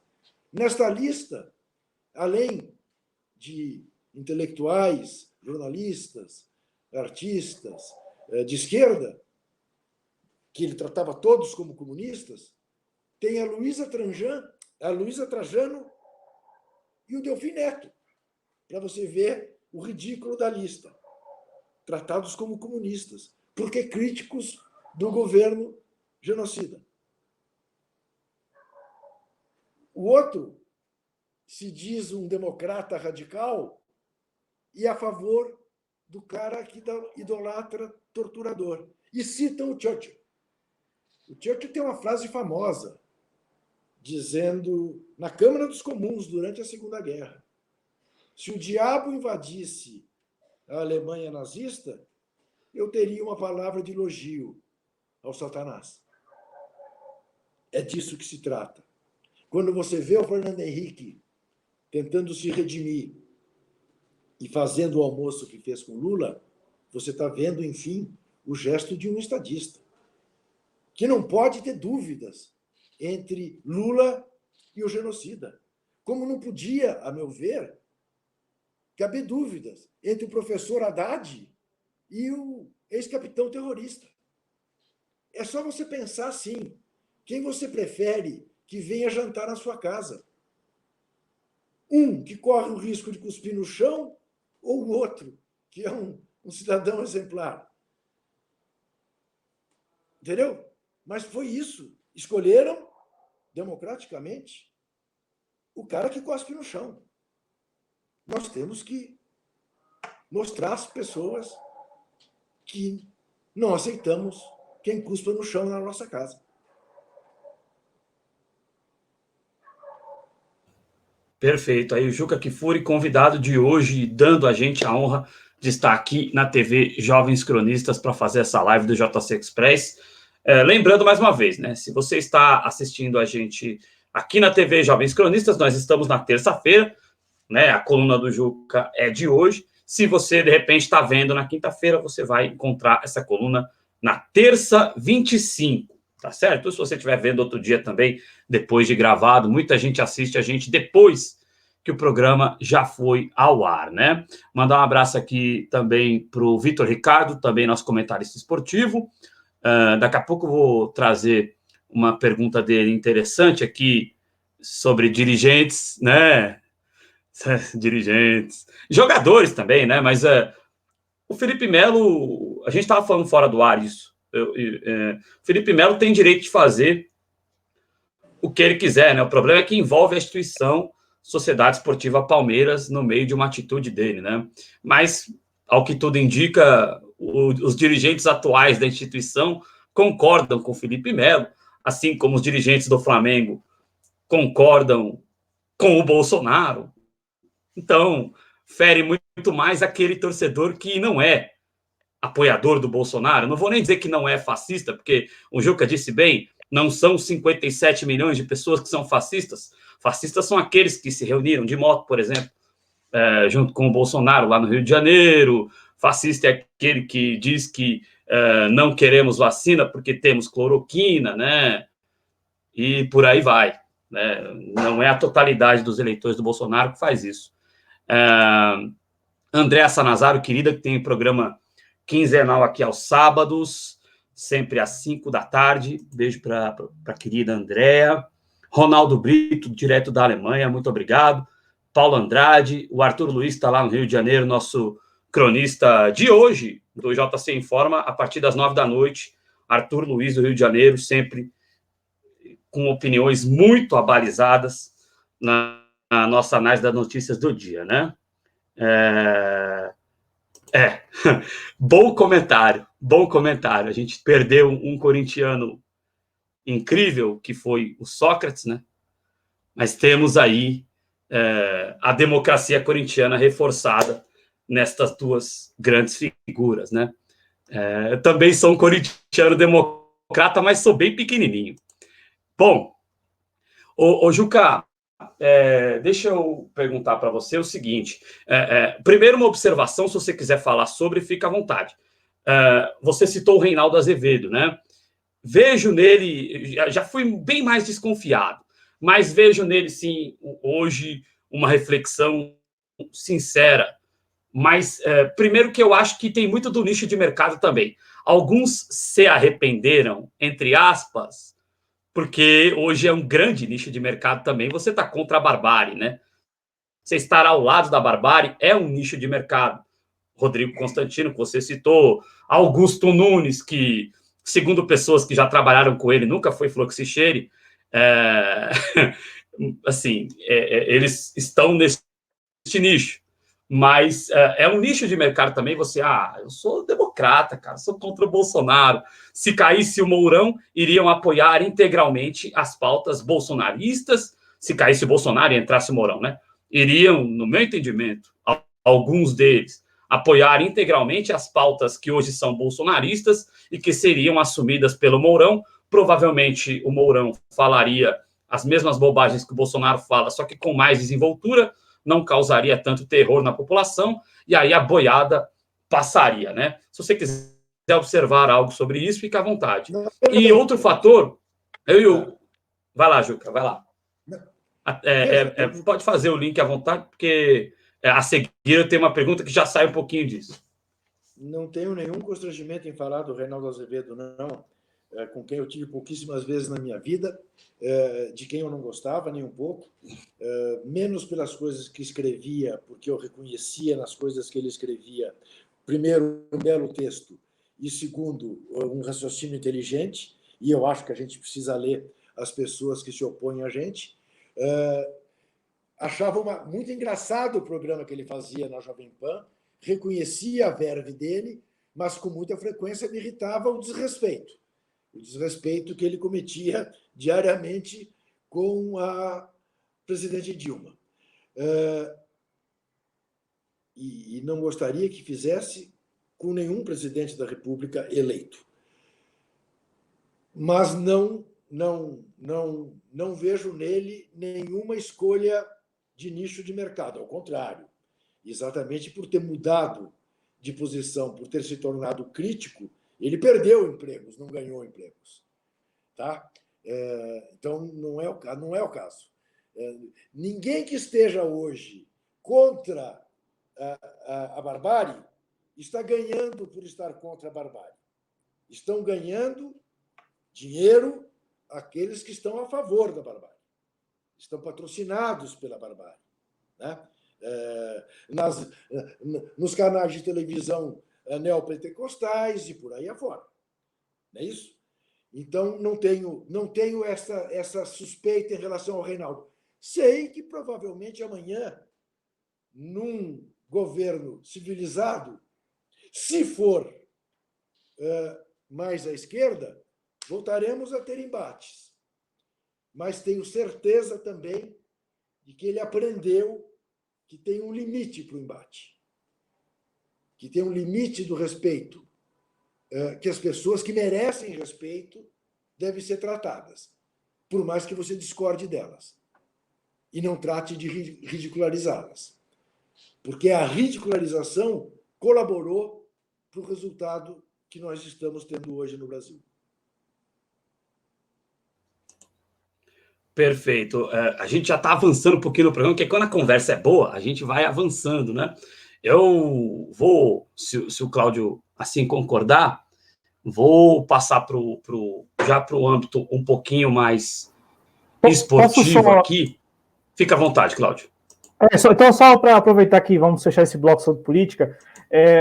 Nesta lista, além de intelectuais, jornalistas, artistas de esquerda, que ele tratava todos como comunistas, tem a Luísa Trajano e o Delfim Neto, para você ver o ridículo da lista. Tratados como comunistas, porque críticos do governo genocida. O outro se diz um democrata radical e a favor do cara que idolatra torturador. E citam o Churchill. O Churchill tem uma frase famosa, dizendo, na Câmara dos Comuns, durante a Segunda Guerra, se o diabo invadisse a Alemanha nazista, eu teria uma palavra de elogio ao Satanás. É disso que se trata. Quando você vê o Fernando Henrique tentando se redimir e fazendo o almoço que fez com Lula, você está vendo, enfim, o gesto de um estadista, que não pode ter dúvidas entre Lula e o genocida. Como não podia, a meu ver, caber dúvidas entre o professor Haddad e o ex-capitão terrorista. É só você pensar assim, quem você prefere que venha jantar na sua casa? Um que corre o risco de cuspir no chão ou o outro, que é um cidadão exemplar? Entendeu? Mas foi isso. Escolheram, democraticamente, o cara que cospe no chão. Nós temos que mostrar às pessoas que não aceitamos quem cuspa no chão na nossa casa. Perfeito. Aí o Juca Kfouri, convidado de hoje, dando a gente a honra de estar aqui na TV Jovens Cronistas para fazer essa live do JC Express. Lembrando mais uma vez, né? Se você está assistindo a gente aqui na TV Jovens Cronistas, nós estamos na terça-feira, né? A coluna do Juca é de hoje. Se você, de repente, está vendo na quinta-feira, você vai encontrar essa coluna na terça 25, tá certo? Se você estiver vendo outro dia também, depois de gravado, muita gente assiste a gente depois que o programa já foi ao ar, né? Mandar um abraço aqui também para o Vitor Ricardo, também nosso comentarista esportivo. Daqui a pouco eu vou trazer uma pergunta dele interessante aqui sobre dirigentes, né? Dirigentes, jogadores também, né? Mas o Felipe Melo, a gente estava falando fora do ar isso. Felipe Melo tem direito de fazer o que ele quiser, né? O problema é que envolve a instituição Sociedade Esportiva Palmeiras no meio de uma atitude dele, né? Mas, ao que tudo indica, os dirigentes atuais da instituição concordam com o Felipe Melo, assim como os dirigentes do Flamengo concordam com o Bolsonaro. Então, fere muito mais aquele torcedor que não é apoiador do Bolsonaro. Não vou nem dizer que não é fascista, porque o Juca disse bem, não são 57 milhões de pessoas que são fascistas. Fascistas são aqueles que se reuniram de moto, por exemplo, junto com o Bolsonaro lá no Rio de Janeiro. Fascista é aquele que diz que não queremos vacina porque temos cloroquina, né? E por aí vai. Né? Não é a totalidade dos eleitores do Bolsonaro que faz isso. Andréa Sanazaro, querida, que tem programa quinzenal aqui aos sábados, sempre às 5 da tarde. Beijo para a querida Andréa. Ronaldo Brito, direto da Alemanha, muito obrigado. Paulo Andrade, o Arthur Luiz está lá no Rio de Janeiro, nosso cronista de hoje, do JC Informa, a partir das 9 da noite. Arthur Luiz, do Rio de Janeiro, sempre com opiniões muito abalizadas na nossa análise das notícias do dia, né? É, bom comentário, bom comentário. A gente perdeu um corintiano incrível, que foi o Sócrates, né? Mas temos aí a democracia corintiana reforçada nestas duas grandes figuras, né? Eu também sou um corintiano democrata, mas sou bem pequenininho. Bom, ô Juca, deixa eu perguntar para você o seguinte. Primeiro, uma observação, se você quiser falar sobre, fica à vontade. Você citou o Reinaldo Azevedo, né? Vejo nele, já fui bem mais desconfiado, mas vejo nele, sim, hoje, uma reflexão sincera. Mas, primeiro que eu acho que tem muito do nicho de mercado também. Alguns se arrependeram, entre aspas, porque hoje é um grande nicho de mercado também. Você está contra a barbárie, né? Você estar ao lado da barbárie é um nicho de mercado. Rodrigo Constantino, que você citou, Augusto Nunes, que, segundo pessoas que já trabalharam com ele, nunca foi fluxicheire, assim, eles estão nesse nicho. Mas é um nicho de mercado também. Você, eu sou democrata, cara, sou contra o Bolsonaro. Se caísse o Mourão, iriam apoiar integralmente as pautas bolsonaristas. Se caísse o Bolsonaro e entrasse o Mourão, né? Iriam, no meu entendimento, alguns deles, apoiar integralmente as pautas que hoje são bolsonaristas e que seriam assumidas pelo Mourão. Provavelmente o Mourão falaria as mesmas bobagens que o Bolsonaro fala, só que com mais desenvoltura, não causaria tanto terror na população, e aí a boiada passaria, né? Se você quiser observar algo sobre isso, fica à vontade. E outro fator, vai lá, Juca, vai lá. Pode fazer o link à vontade, porque a seguir eu tenho uma pergunta que já sai um pouquinho disso. Não tenho nenhum constrangimento em falar do Reinaldo Azevedo, não, com quem eu tive pouquíssimas vezes na minha vida, de quem eu não gostava nem um pouco, menos pelas coisas que escrevia, porque eu reconhecia nas coisas que ele escrevia, primeiro, um belo texto, e segundo, um raciocínio inteligente, e eu acho que a gente precisa ler as pessoas que se opõem a gente. Achava muito engraçado o programa que ele fazia na Jovem Pan, reconhecia a verve dele, mas com muita frequência me irritava o desrespeito que ele cometia diariamente com a presidente Dilma. E não gostaria que fizesse com nenhum presidente da República eleito. Mas não vejo nele nenhuma escolha de nicho de mercado, ao contrário. Exatamente por ter mudado de posição, por ter se tornado crítico, ele perdeu empregos, não ganhou empregos. Tá? Então, não é o caso. Ninguém que esteja hoje contra a barbárie está ganhando por estar contra a barbárie. Estão ganhando dinheiro aqueles que estão a favor da barbárie. Estão patrocinados pela barbárie. Né? Nos canais de televisão neopentecostais e por aí afora. Não é isso? Então, não tenho essa suspeita em relação ao Reinaldo. Sei que, provavelmente, amanhã, num governo civilizado, se for mais à esquerda, voltaremos a ter embates. Mas tenho certeza também de que ele aprendeu que tem um limite para o embate, que tem um limite do respeito, que as pessoas que merecem respeito devem ser tratadas, por mais que você discorde delas, e não trate de ridicularizá-las. Porque a ridicularização colaborou para o resultado que nós estamos tendo hoje no Brasil. Perfeito. A gente já está avançando um pouquinho no programa, porque quando a conversa é boa, a gente vai avançando, né? Eu vou, se o Cláudio assim concordar, vou passar já para o âmbito um pouquinho mais esportivo aqui. Fica à vontade, Cláudio. Então, só para aproveitar que vamos fechar esse bloco sobre política,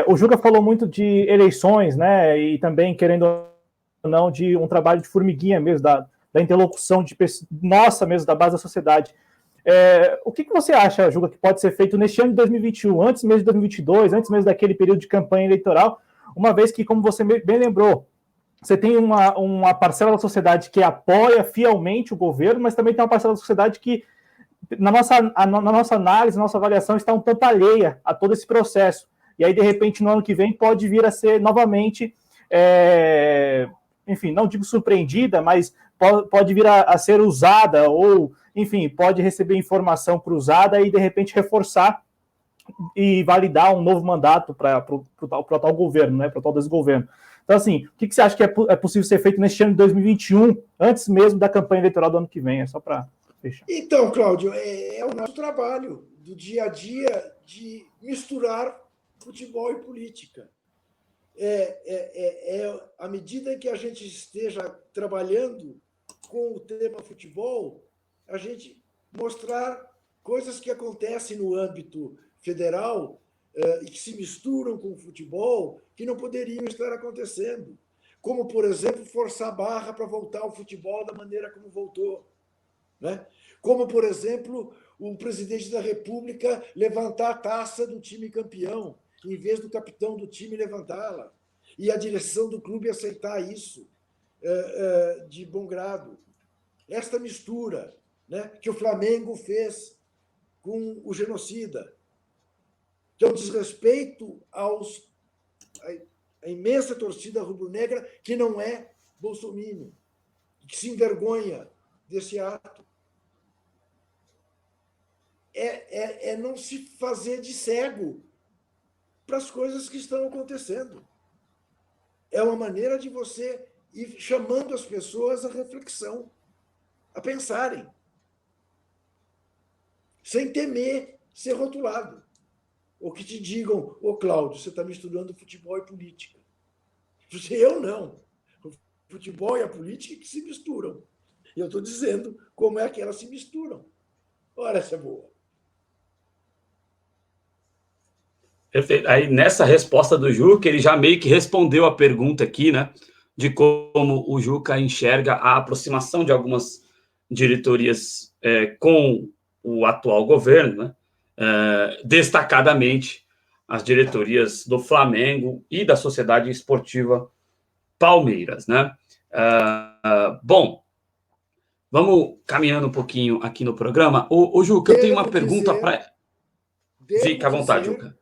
o Juca falou muito de eleições, né? E também, querendo ou não, de um trabalho de formiguinha mesmo, da interlocução nossa mesmo, da base da sociedade. O que você acha, Juca, que pode ser feito neste ano de 2021, antes mesmo de 2022, antes mesmo daquele período de campanha eleitoral, uma vez que, como você bem lembrou, você tem uma parcela da sociedade que apoia fielmente o governo, mas também tem uma parcela da sociedade que, na nossa análise, na nossa avaliação, está um tanto alheia a todo esse processo. E aí, de repente, no ano que vem, pode vir a ser novamente, enfim, não digo surpreendida, mas pode vir a ser usada, ou, enfim, pode receber informação cruzada e, de repente, reforçar e validar um novo mandato para o tal governo, né, para o tal desgoverno. Então, assim, o que você acha que é possível ser feito neste ano de 2021, antes mesmo da campanha eleitoral do ano que vem? É só para fechar. Então, Cláudio, é o nosso trabalho do dia a dia de misturar futebol e política. À medida que a gente esteja trabalhando com o tema futebol, a gente mostrar coisas que acontecem no âmbito federal e que se misturam com o futebol, que não poderiam estar acontecendo. Como, por exemplo, forçar a barra para voltar ao futebol da maneira como voltou. Né? Como, por exemplo, o presidente da República levantar a taça do time campeão, em vez do capitão do time levantá-la. E a direção do clube aceitar isso de bom grado. Esta mistura, né, que o Flamengo fez com o genocida, que é um desrespeito à imensa torcida rubro-negra que não é bolsominion, que se envergonha desse ato. É não se fazer de cego para as coisas que estão acontecendo. É uma maneira de você ir chamando as pessoas à reflexão, a pensarem, sem temer ser rotulado. Ou que te digam, Cláudio, você está misturando futebol e política. Eu não. O futebol e a política que se misturam. E eu estou dizendo como é que elas se misturam. Ora, essa é boa. Perfeito. Aí, nessa resposta do Juca, ele já meio que respondeu a pergunta aqui, né? De como o Juca enxerga a aproximação de algumas diretorias com o atual governo, né? Destacadamente as diretorias do Flamengo e da Sociedade Esportiva Palmeiras, né? Bom, vamos caminhando um pouquinho aqui no programa. O Juca, eu tenho uma pergunta para... Fica à vontade, Juca.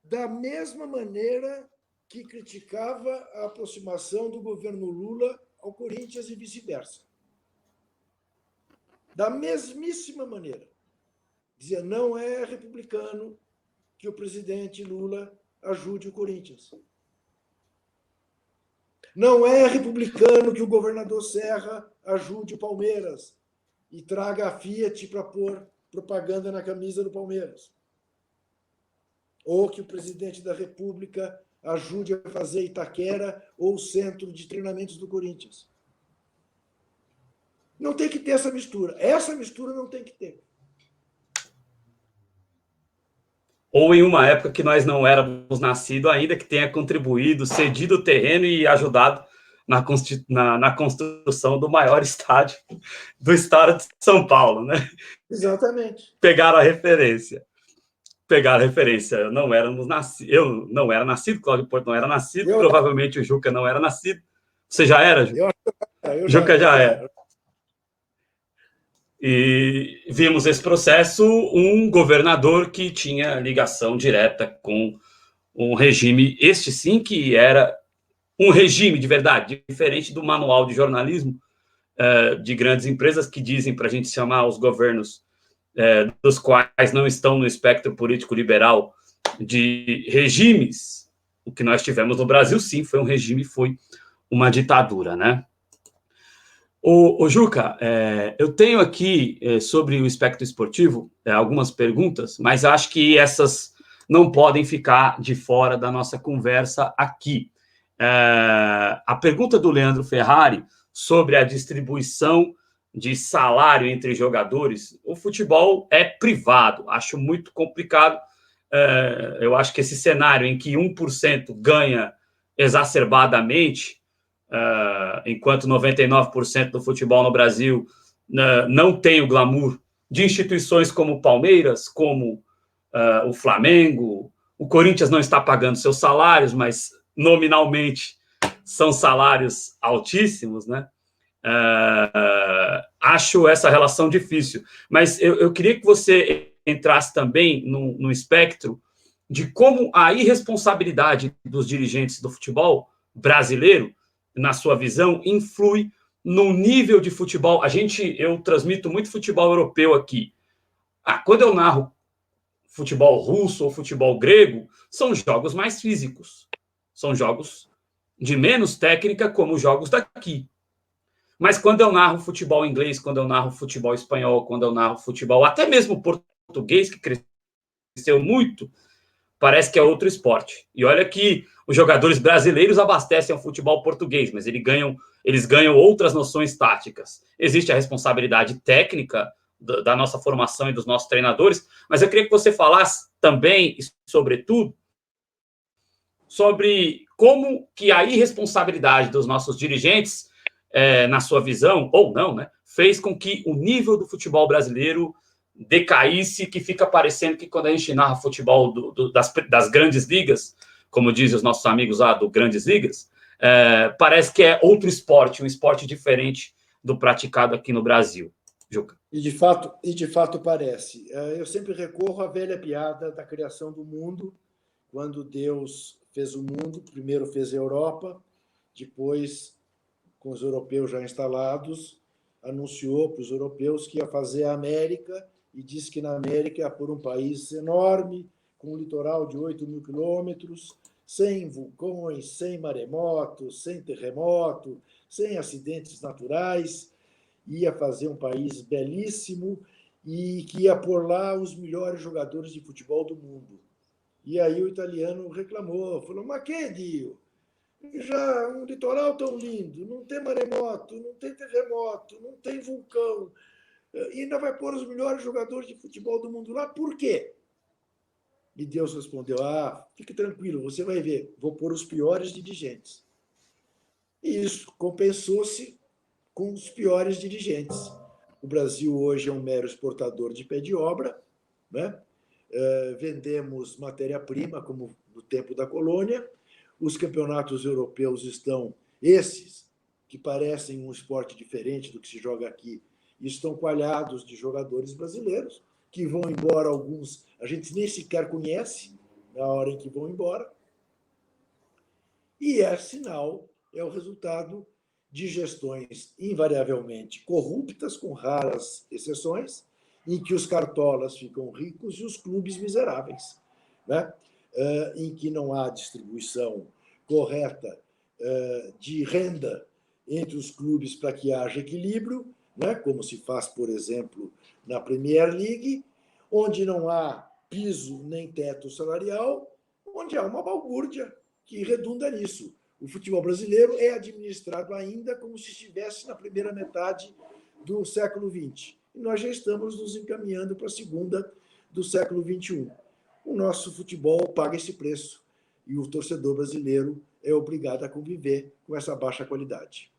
Da mesma maneira que criticava a aproximação do governo Lula ao Corinthians e vice-versa. Da mesmíssima maneira. Dizia, não é republicano que o presidente Lula ajude o Corinthians. Não é republicano que o governador Serra ajude o Palmeiras e traga a Fiat para pôr propaganda na camisa do Palmeiras. Ou que o presidente da República ajude a fazer Itaquera ou o centro de treinamentos do Corinthians. Não tem que ter essa mistura. Essa mistura não tem que ter. Ou em uma época que nós não éramos nascidos ainda, que tenha contribuído, cedido o terreno e ajudado na construção do maior estádio do estado de São Paulo, né? Exatamente. Pegaram a referência. Não éramos nascidos. Eu não era nascido, Cláudio Porto não era nascido, provavelmente o Juca não era nascido. Você já era, Juca? Juca já era. E vimos esse processo, um governador que tinha ligação direta com um regime, este sim, que era um regime de verdade, diferente do manual de jornalismo de grandes empresas que dizem para a gente chamar os governos dos quais não estão no espectro político liberal de regimes. O que nós tivemos no Brasil, sim, foi um regime, foi uma ditadura, né? O Juca, eu tenho aqui sobre o espectro esportivo algumas perguntas, mas acho que essas não podem ficar de fora da nossa conversa aqui. A pergunta do Leandro Ferrari sobre a distribuição de salário entre jogadores, o futebol é privado, acho muito complicado. Eu acho que esse cenário em que 1% ganha exacerbadamente, enquanto 99% do futebol no Brasil não tem o glamour de instituições como o Palmeiras, como o Flamengo. O Corinthians não está pagando seus salários, mas nominalmente são salários altíssimos, né? Acho essa relação difícil. Mas eu queria que você entrasse também no espectro de como a irresponsabilidade dos dirigentes do futebol brasileiro, na sua visão, influi no nível de futebol. Eu transmito muito futebol europeu aqui. Quando eu narro futebol russo ou futebol grego, são jogos mais físicos. São jogos de menos técnica, como os jogos daqui. Mas quando eu narro futebol inglês, quando eu narro futebol espanhol, quando eu narro futebol, até mesmo português, que cresceu muito, parece que é outro esporte. E olha que os jogadores brasileiros abastecem o futebol português, mas eles ganham outras noções táticas. Existe a responsabilidade técnica da nossa formação e dos nossos treinadores, mas eu queria que você falasse também, sobretudo, sobre como que a irresponsabilidade dos nossos dirigentes, na sua visão, ou não, né, fez com que o nível do futebol brasileiro decaísse, que fica parecendo que quando a gente narra futebol das grandes ligas, como dizem os nossos amigos lá do Grandes Ligas, parece que é outro esporte, um esporte diferente do praticado aqui no Brasil. Juca. E de fato parece. Eu sempre recorro à velha piada da criação do mundo, quando Deus fez o mundo, primeiro fez a Europa, depois, com os europeus já instalados, anunciou para os europeus que ia fazer a América e disse que na América ia pôr um país enorme, com um litoral de 8.000 quilômetros, sem vulcões, sem maremotos, sem terremoto, sem acidentes naturais, ia fazer um país belíssimo e que ia pôr lá os melhores jogadores de futebol do mundo. E aí o italiano reclamou, falou, mas que, Dio? Já um litoral tão lindo, não tem maremoto, não tem terremoto, não tem vulcão, e ainda vai pôr os melhores jogadores de futebol do mundo lá, por quê? E Deus respondeu, fique tranquilo, você vai ver, vou pôr os piores dirigentes. E isso compensou-se com os piores dirigentes. O Brasil hoje é um mero exportador de pé de obra, né? Vendemos matéria-prima, como no tempo da colônia. Os campeonatos europeus estão, esses, que parecem um esporte diferente do que se joga aqui, estão coalhados de jogadores brasileiros, que vão embora alguns, a gente nem sequer conhece na hora em que vão embora. E é o resultado de gestões invariavelmente corruptas, com raras exceções, em que os cartolas ficam ricos e os clubes miseráveis, né? Em que não há distribuição correta de renda entre os clubes para que haja equilíbrio, né? Como se faz, por exemplo, na Premier League, onde não há piso nem teto salarial, onde há uma balbúrdia que redunda nisso. O futebol brasileiro é administrado ainda como se estivesse na primeira metade do século XX. E nós já estamos nos encaminhando para a segunda do século XXI. O nosso futebol paga esse preço e o torcedor brasileiro é obrigado a conviver com essa baixa qualidade.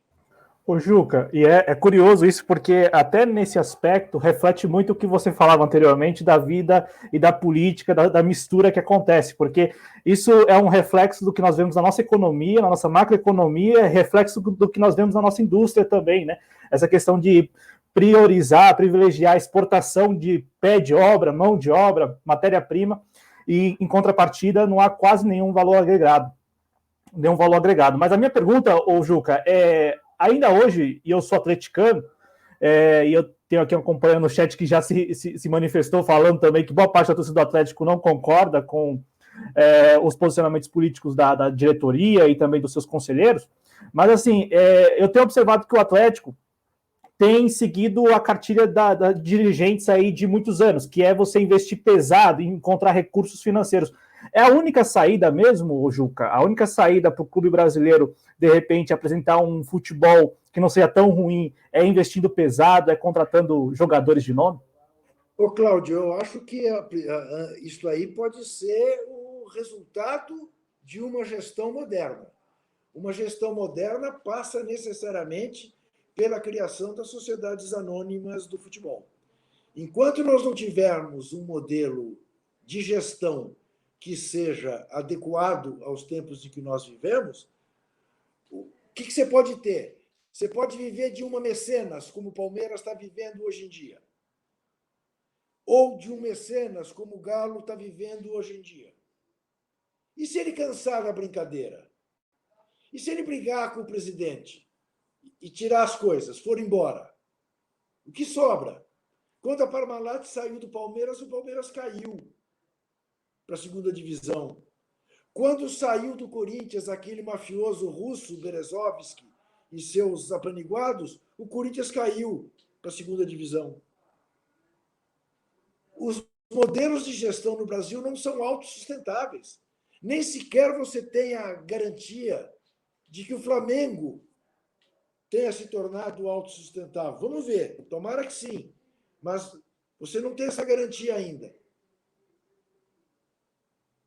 Ô Juca, e é curioso isso, porque até nesse aspecto reflete muito o que você falava anteriormente da vida e da política, da mistura que acontece, porque isso é um reflexo do que nós vemos na nossa economia, na nossa macroeconomia, é reflexo do que nós vemos na nossa indústria também, né? Essa questão de priorizar, privilegiar a exportação de pé de obra, mão de obra, matéria-prima, e em contrapartida não há quase nenhum valor agregado. Mas a minha pergunta, ô Juca, ainda hoje, e eu sou atleticano, e eu tenho aqui acompanhando o chat que já se manifestou falando também que boa parte da torcida do Atlético não concorda com os posicionamentos políticos da diretoria e também dos seus conselheiros, mas assim, eu tenho observado que o Atlético tem seguido a cartilha da dirigentes aí de muitos anos, que é você investir pesado e encontrar recursos financeiros. É a única saída mesmo, Juca? A única saída para o clube brasileiro, de repente, apresentar um futebol que não seja tão ruim, é investindo pesado, é contratando jogadores de nome? Ô, Cláudio, eu acho que isso aí pode ser o resultado de uma gestão moderna. Uma gestão moderna passa necessariamente pela criação das sociedades anônimas do futebol. Enquanto nós não tivermos um modelo de gestão que seja adequado aos tempos em que nós vivemos, o que você pode ter? Você pode viver de uma mecenas, como o Palmeiras está vivendo hoje em dia. Ou de um mecenas, como o Galo está vivendo hoje em dia. E se ele cansar da brincadeira? E se ele brigar com o presidente e tirar as coisas, for embora? O que sobra? Quando a Parmalat saiu do Palmeiras, o Palmeiras caiu para a segunda divisão. Quando saiu do Corinthians aquele mafioso russo, Berezovski, e seus apaniguados, o Corinthians caiu para a segunda divisão. Os modelos de gestão no Brasil não são autossustentáveis. Nem sequer você tem a garantia de que o Flamengo tenha se tornado autossustentável. Vamos ver, tomara que sim. Mas você não tem essa garantia ainda.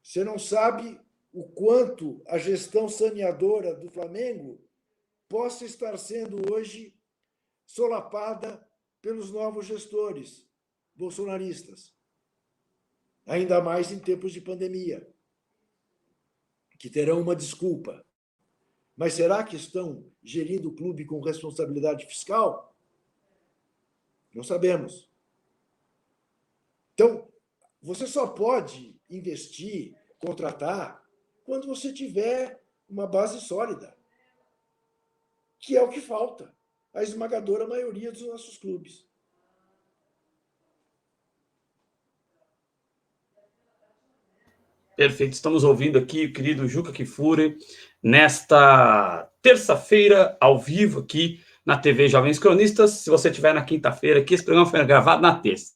Você não sabe o quanto a gestão saneadora do Flamengo possa estar sendo hoje solapada pelos novos gestores bolsonaristas. Ainda mais em tempos de pandemia, que terão uma desculpa. Mas será que estão gerindo o clube com responsabilidade fiscal? Não sabemos. Então, você só pode investir, contratar, quando você tiver uma base sólida, que é o que falta à esmagadora maioria dos nossos clubes. Perfeito, estamos ouvindo aqui o querido Juca Kfouri nesta terça-feira, ao vivo aqui na TV Jovens Cronistas. Se você estiver na quinta-feira aqui, esse programa foi gravado na terça.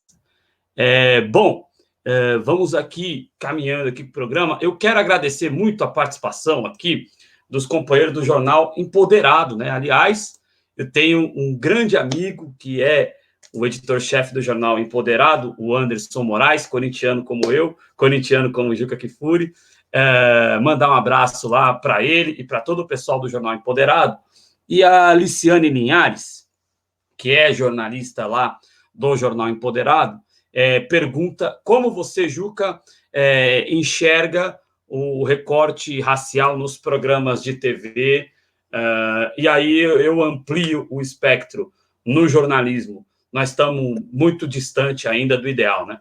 Vamos aqui, caminhando aqui para o programa. Eu quero agradecer muito a participação aqui dos companheiros do jornal Empoderado, né? Aliás, eu tenho um grande amigo que é o editor-chefe do jornal Empoderado, o Anderson Moraes, corintiano como eu, corintiano como o Juca Kfouri. Mandar um abraço lá para ele e para todo o pessoal do jornal Empoderado. E a Liciane Linhares, que é jornalista lá do jornal Empoderado, pergunta como você, Juca, enxerga o recorte racial nos programas de TV. E aí eu amplio o espectro no jornalismo. Nós estamos muito distante ainda do ideal, né?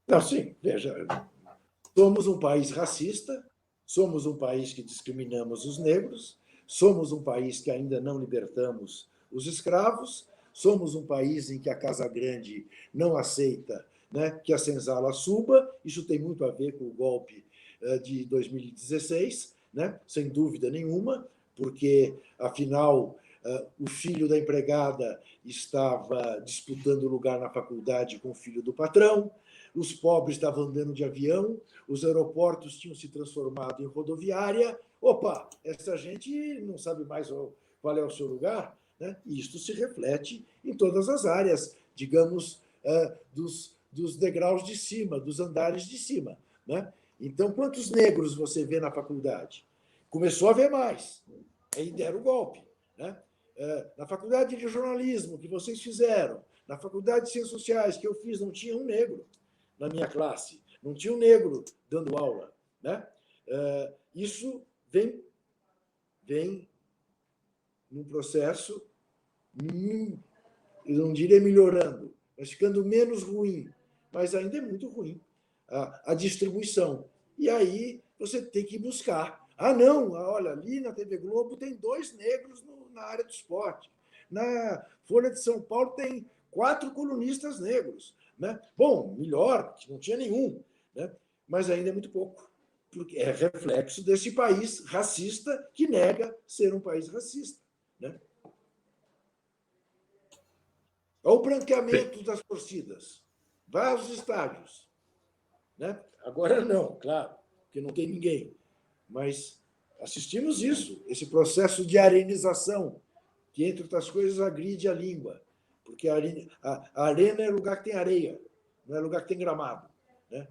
Não, sim, veja, somos um país racista, somos um país que discriminamos os negros, somos um país que ainda não libertamos os escravos, somos um país em que a Casa Grande não aceita, né, que a senzala suba. Isso tem muito a ver com o golpe de 2016, né, sem dúvida nenhuma, porque, afinal, o filho da empregada estava disputando lugar na faculdade com o filho do patrão, os pobres estavam andando de avião, os aeroportos tinham se transformado em rodoviária. Opa, essa gente não sabe mais qual é o seu lugar, né? E isto se reflete em todas as áreas, digamos, dos degraus de cima, dos andares de cima, né? Então, quantos negros você vê na faculdade? Começou a ver mais, aí deram o golpe, né? Na faculdade de jornalismo que vocês fizeram, na faculdade de ciências sociais que eu fiz, não tinha um negro na minha classe, não tinha um negro dando aula, né? Isso vem num processo, eu não diria melhorando, mas ficando menos ruim, mas ainda é muito ruim a distribuição. E aí você tem que buscar. Não, olha, ali na TV Globo tem 2 negros na área do esporte. Na Folha de São Paulo tem 4 colunistas negros, né? Bom, melhor, que não tinha nenhum, né? Mas ainda é muito pouco, porque é reflexo desse país racista que nega ser um país racista, né? Olha o branqueamento das torcidas. Vai aos estádios, né? Agora não, claro, porque não tem ninguém. Mas assistimos isso, esse processo de arenização, que, entre outras coisas, agride a língua. Porque a arena é lugar que tem areia, não é lugar que tem gramado, né?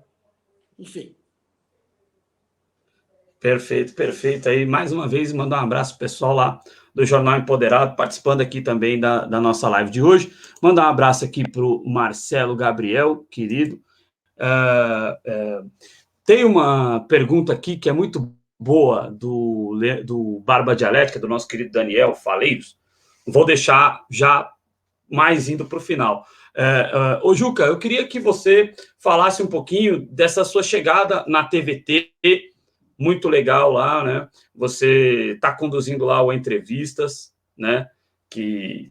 Enfim. Perfeito, perfeito. Aí, mais uma vez, mandar um abraço pro pessoal lá do Jornal Empoderado, participando aqui também da nossa live de hoje. Mandar um abraço aqui para o Marcelo Gabriel, querido. Tem uma pergunta aqui que é muito boa do Barba Dialética, do nosso querido Daniel Faleiros. Vou deixar já mais indo para o final. Ô, Juca, eu queria que você falasse um pouquinho dessa sua chegada na TVT, muito legal lá, né? Você está conduzindo lá o Entrevistas, né? Que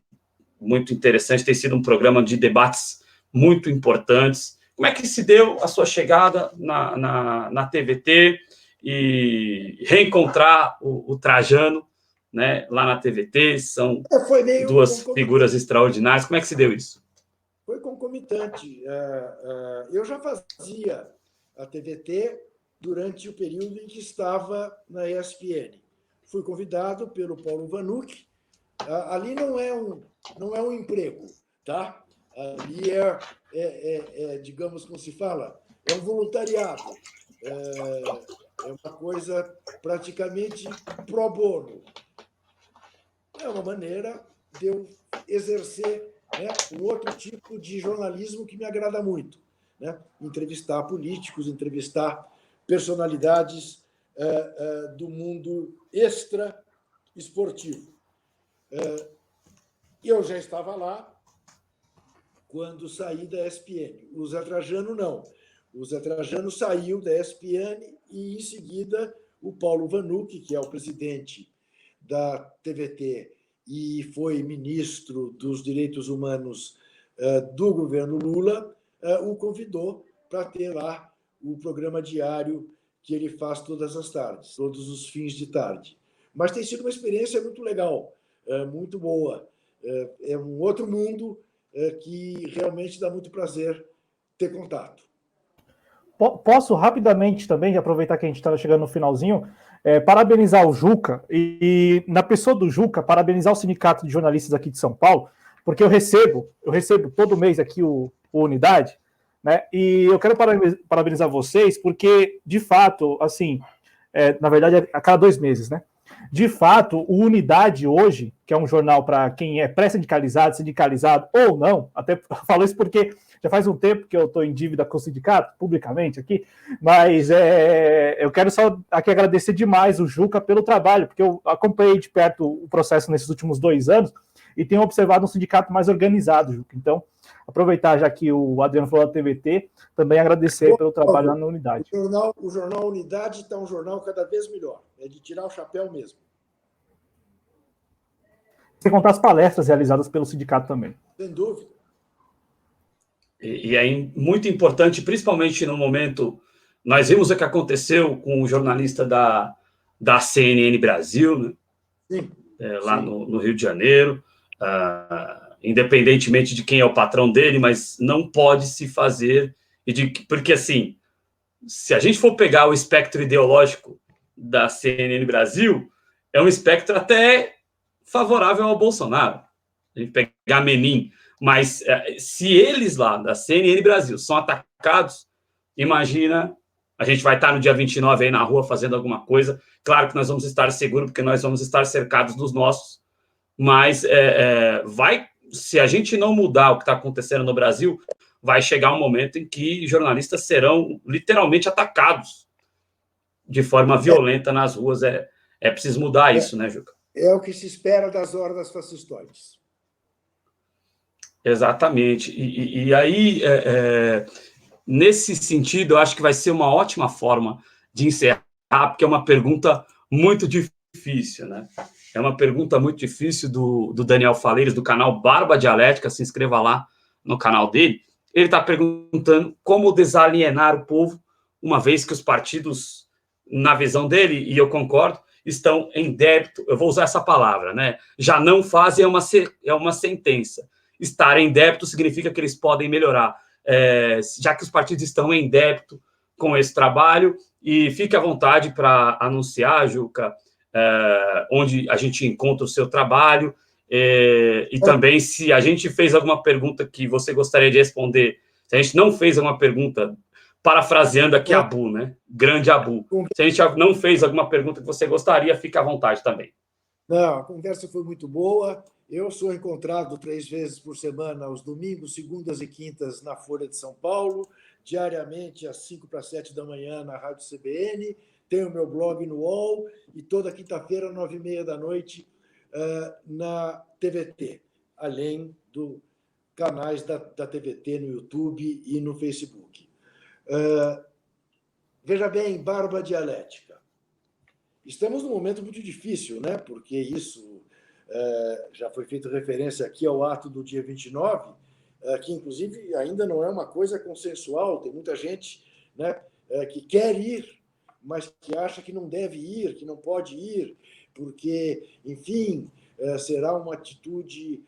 muito interessante, tem sido um programa de debates muito importantes. Como é que se deu a sua chegada na TVT e reencontrar o Trajano, né, lá na TVT? São duas figuras extraordinárias. Como é que se deu isso? Foi concomitante. Eu já fazia a TVT durante o período em que estava na ESPN. Fui convidado pelo Paulo Vanucci. Ali não é um emprego, tá? Ali digamos, como se fala, é um voluntariado. É uma coisa praticamente pro bono. É uma maneira de eu exercer, né, um outro tipo de jornalismo que me agrada muito, né? Entrevistar políticos, entrevistar personalidades do mundo extra-esportivo. Eu já estava lá quando saí da ESPN. O Zé Trajano não. O Zé Trajano saiu da ESPN e, em seguida, o Paulo Vanucci, que é o presidente da TVT e foi ministro dos Direitos Humanos do governo Lula, o convidou para ter lá o programa diário que ele faz todas as tardes, todos os fins de tarde. Mas tem sido uma experiência muito legal, muito boa. É um outro mundo que realmente dá muito prazer ter contato. Posso rapidamente também, aproveitar que a gente está chegando no finalzinho, parabenizar o Juca e, na pessoa do Juca, parabenizar o Sindicato de Jornalistas aqui de São Paulo, porque eu recebo todo mês aqui o Unidade, né? E eu quero parabenizar vocês, porque, de fato, assim, na verdade, a cada 2 meses, né? De fato, o Unidade hoje, que é um jornal para quem é pré-sindicalizado, sindicalizado ou não, até falo isso porque já faz um tempo que eu estou em dívida com o sindicato, publicamente aqui, mas eu quero só aqui agradecer demais o Juca pelo trabalho, porque eu acompanhei de perto o processo nesses últimos 2 anos e tenho observado um sindicato mais organizado, Juca. Então, aproveitar já que o Adriano falou da TVT, também agradecer pelo trabalho lá na Unidade. O jornal Unidade está um jornal cada vez melhor, é de tirar o chapéu mesmo. Sem contar as palestras realizadas pelo sindicato também. Sem dúvida. E é muito importante, principalmente no momento... Nós vimos o que aconteceu com o jornalista da CNN Brasil, né? Sim. Lá no Rio de Janeiro, independentemente de quem é o patrão dele, mas não pode se fazer... Porque, assim, se a gente for pegar o espectro ideológico da CNN Brasil, é um espectro até favorável ao Bolsonaro. A gente pegar Menin. Mas se eles lá, da CNN Brasil, são atacados, imagina, a gente vai estar no dia 29 aí na rua fazendo alguma coisa. Claro que nós vamos estar seguros, porque nós vamos estar cercados dos nossos, mas se a gente não mudar o que está acontecendo no Brasil, vai chegar um momento em que jornalistas serão literalmente atacados de forma violenta nas ruas. É preciso mudar isso, né, Juca? É o que se espera das hordas fascistoides. Exatamente. E aí, nesse sentido, eu acho que vai ser uma ótima forma de encerrar, porque é uma pergunta muito difícil, né? É uma pergunta muito difícil do Daniel Faleiros, do canal Barba Dialética, se inscreva lá no canal dele. Ele está perguntando como desalienar o povo, uma vez que os partidos, na visão dele, e eu concordo, estão em débito, eu vou usar essa palavra, né? Já não fazem, é uma sentença. Estar em débito significa que eles podem melhorar, já que os partidos estão em débito com esse trabalho, e fique à vontade para anunciar, Juca, onde a gente encontra o seu trabalho, e também se a gente fez alguma pergunta que você gostaria de responder, se a gente não fez alguma pergunta, parafraseando aqui Abu, né? Grande Abu. Se a gente não fez alguma pergunta que você gostaria, fique à vontade também. Não, a conversa foi muito boa. Eu sou encontrado 3 vezes por semana, aos domingos, segundas e quintas, na Folha de São Paulo, diariamente às 5 para 7 da manhã na Rádio CBN, tenho meu blog no UOL e toda quinta-feira, 9h30 da noite, na TVT, além dos canais da TVT no YouTube e no Facebook. Veja bem, barba dialética. Estamos num momento muito difícil, né? Porque isso já foi feita referência aqui ao ato do dia 29, que, inclusive, ainda não é uma coisa consensual. Tem muita gente, né, que quer ir, mas que acha que não deve ir, que não pode ir, porque, enfim, será uma atitude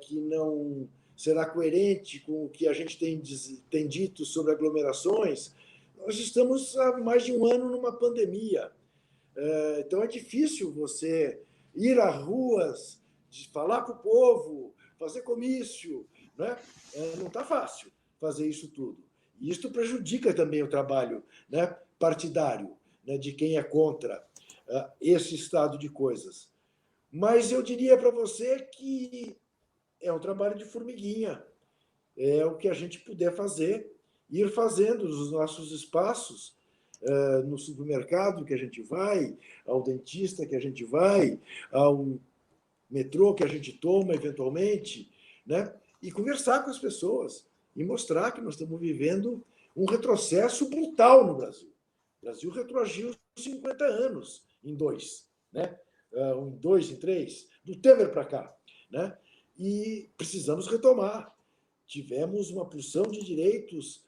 que não será coerente com o que a gente tem dito sobre aglomerações. Nós estamos há mais de um ano numa pandemia. Então, é difícil você ir às ruas, falar com o povo, fazer comício, né? Não está fácil fazer isso tudo. E isso prejudica também o trabalho, né, partidário, né, de quem é contra esse estado de coisas. Mas eu diria para você que é um trabalho de formiguinha. É o que a gente puder fazer, ir fazendo nos nossos espaços, no supermercado que a gente vai, ao dentista que a gente vai, ao metrô que a gente toma eventualmente, né? E conversar com as pessoas e mostrar que nós estamos vivendo um retrocesso brutal no Brasil. O Brasil retroagiu 50 anos em 2, né? Em 2, em 3, do Temer para cá, né? E precisamos retomar. Tivemos uma porção de direitos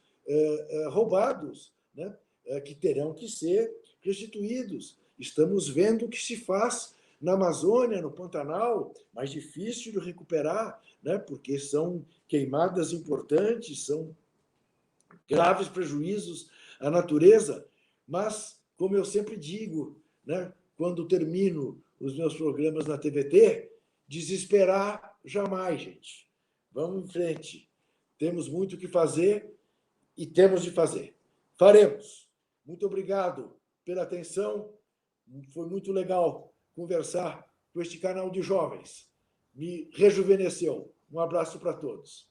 roubados, né? Que terão que ser restituídos. Estamos vendo o que se faz na Amazônia, no Pantanal, mais difícil de recuperar, né? Porque são queimadas importantes, são graves prejuízos à natureza. Mas, como eu sempre digo, né, quando termino os meus programas na TVT, desesperar jamais, gente. Vamos em frente. Temos muito o que fazer e temos de fazer. Faremos. Muito obrigado pela atenção. Foi muito legal conversar com este canal de jovens. Me rejuvenesceu. Um abraço para todos.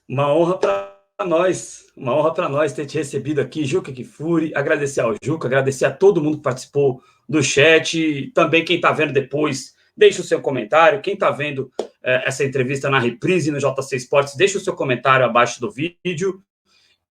Uma honra para nós ter te recebido aqui, Juca Kfouri. Agradecer ao Juca, agradecer a todo mundo que participou do chat. Também quem está vendo depois, deixa o seu comentário. Quem está vendo essa entrevista na reprise no JC Esportes, deixa o seu comentário abaixo do vídeo.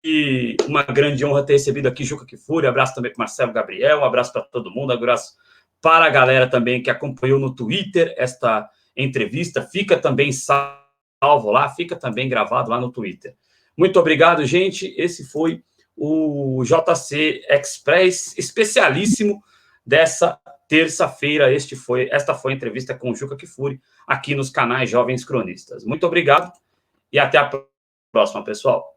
E uma grande honra ter recebido aqui Juca Kfouri. Abraço também para Marcelo Gabriel, um abraço para todo mundo, um abraço para a galera também que acompanhou no Twitter esta entrevista. Fica também salvo lá, fica também gravado lá no Twitter. Muito obrigado, gente. Esse foi o JC Express especialíssimo dessa terça-feira. Esta foi a entrevista com o Juca Kfouri aqui nos canais Jovens Cronistas. Muito obrigado e até a próxima, pessoal.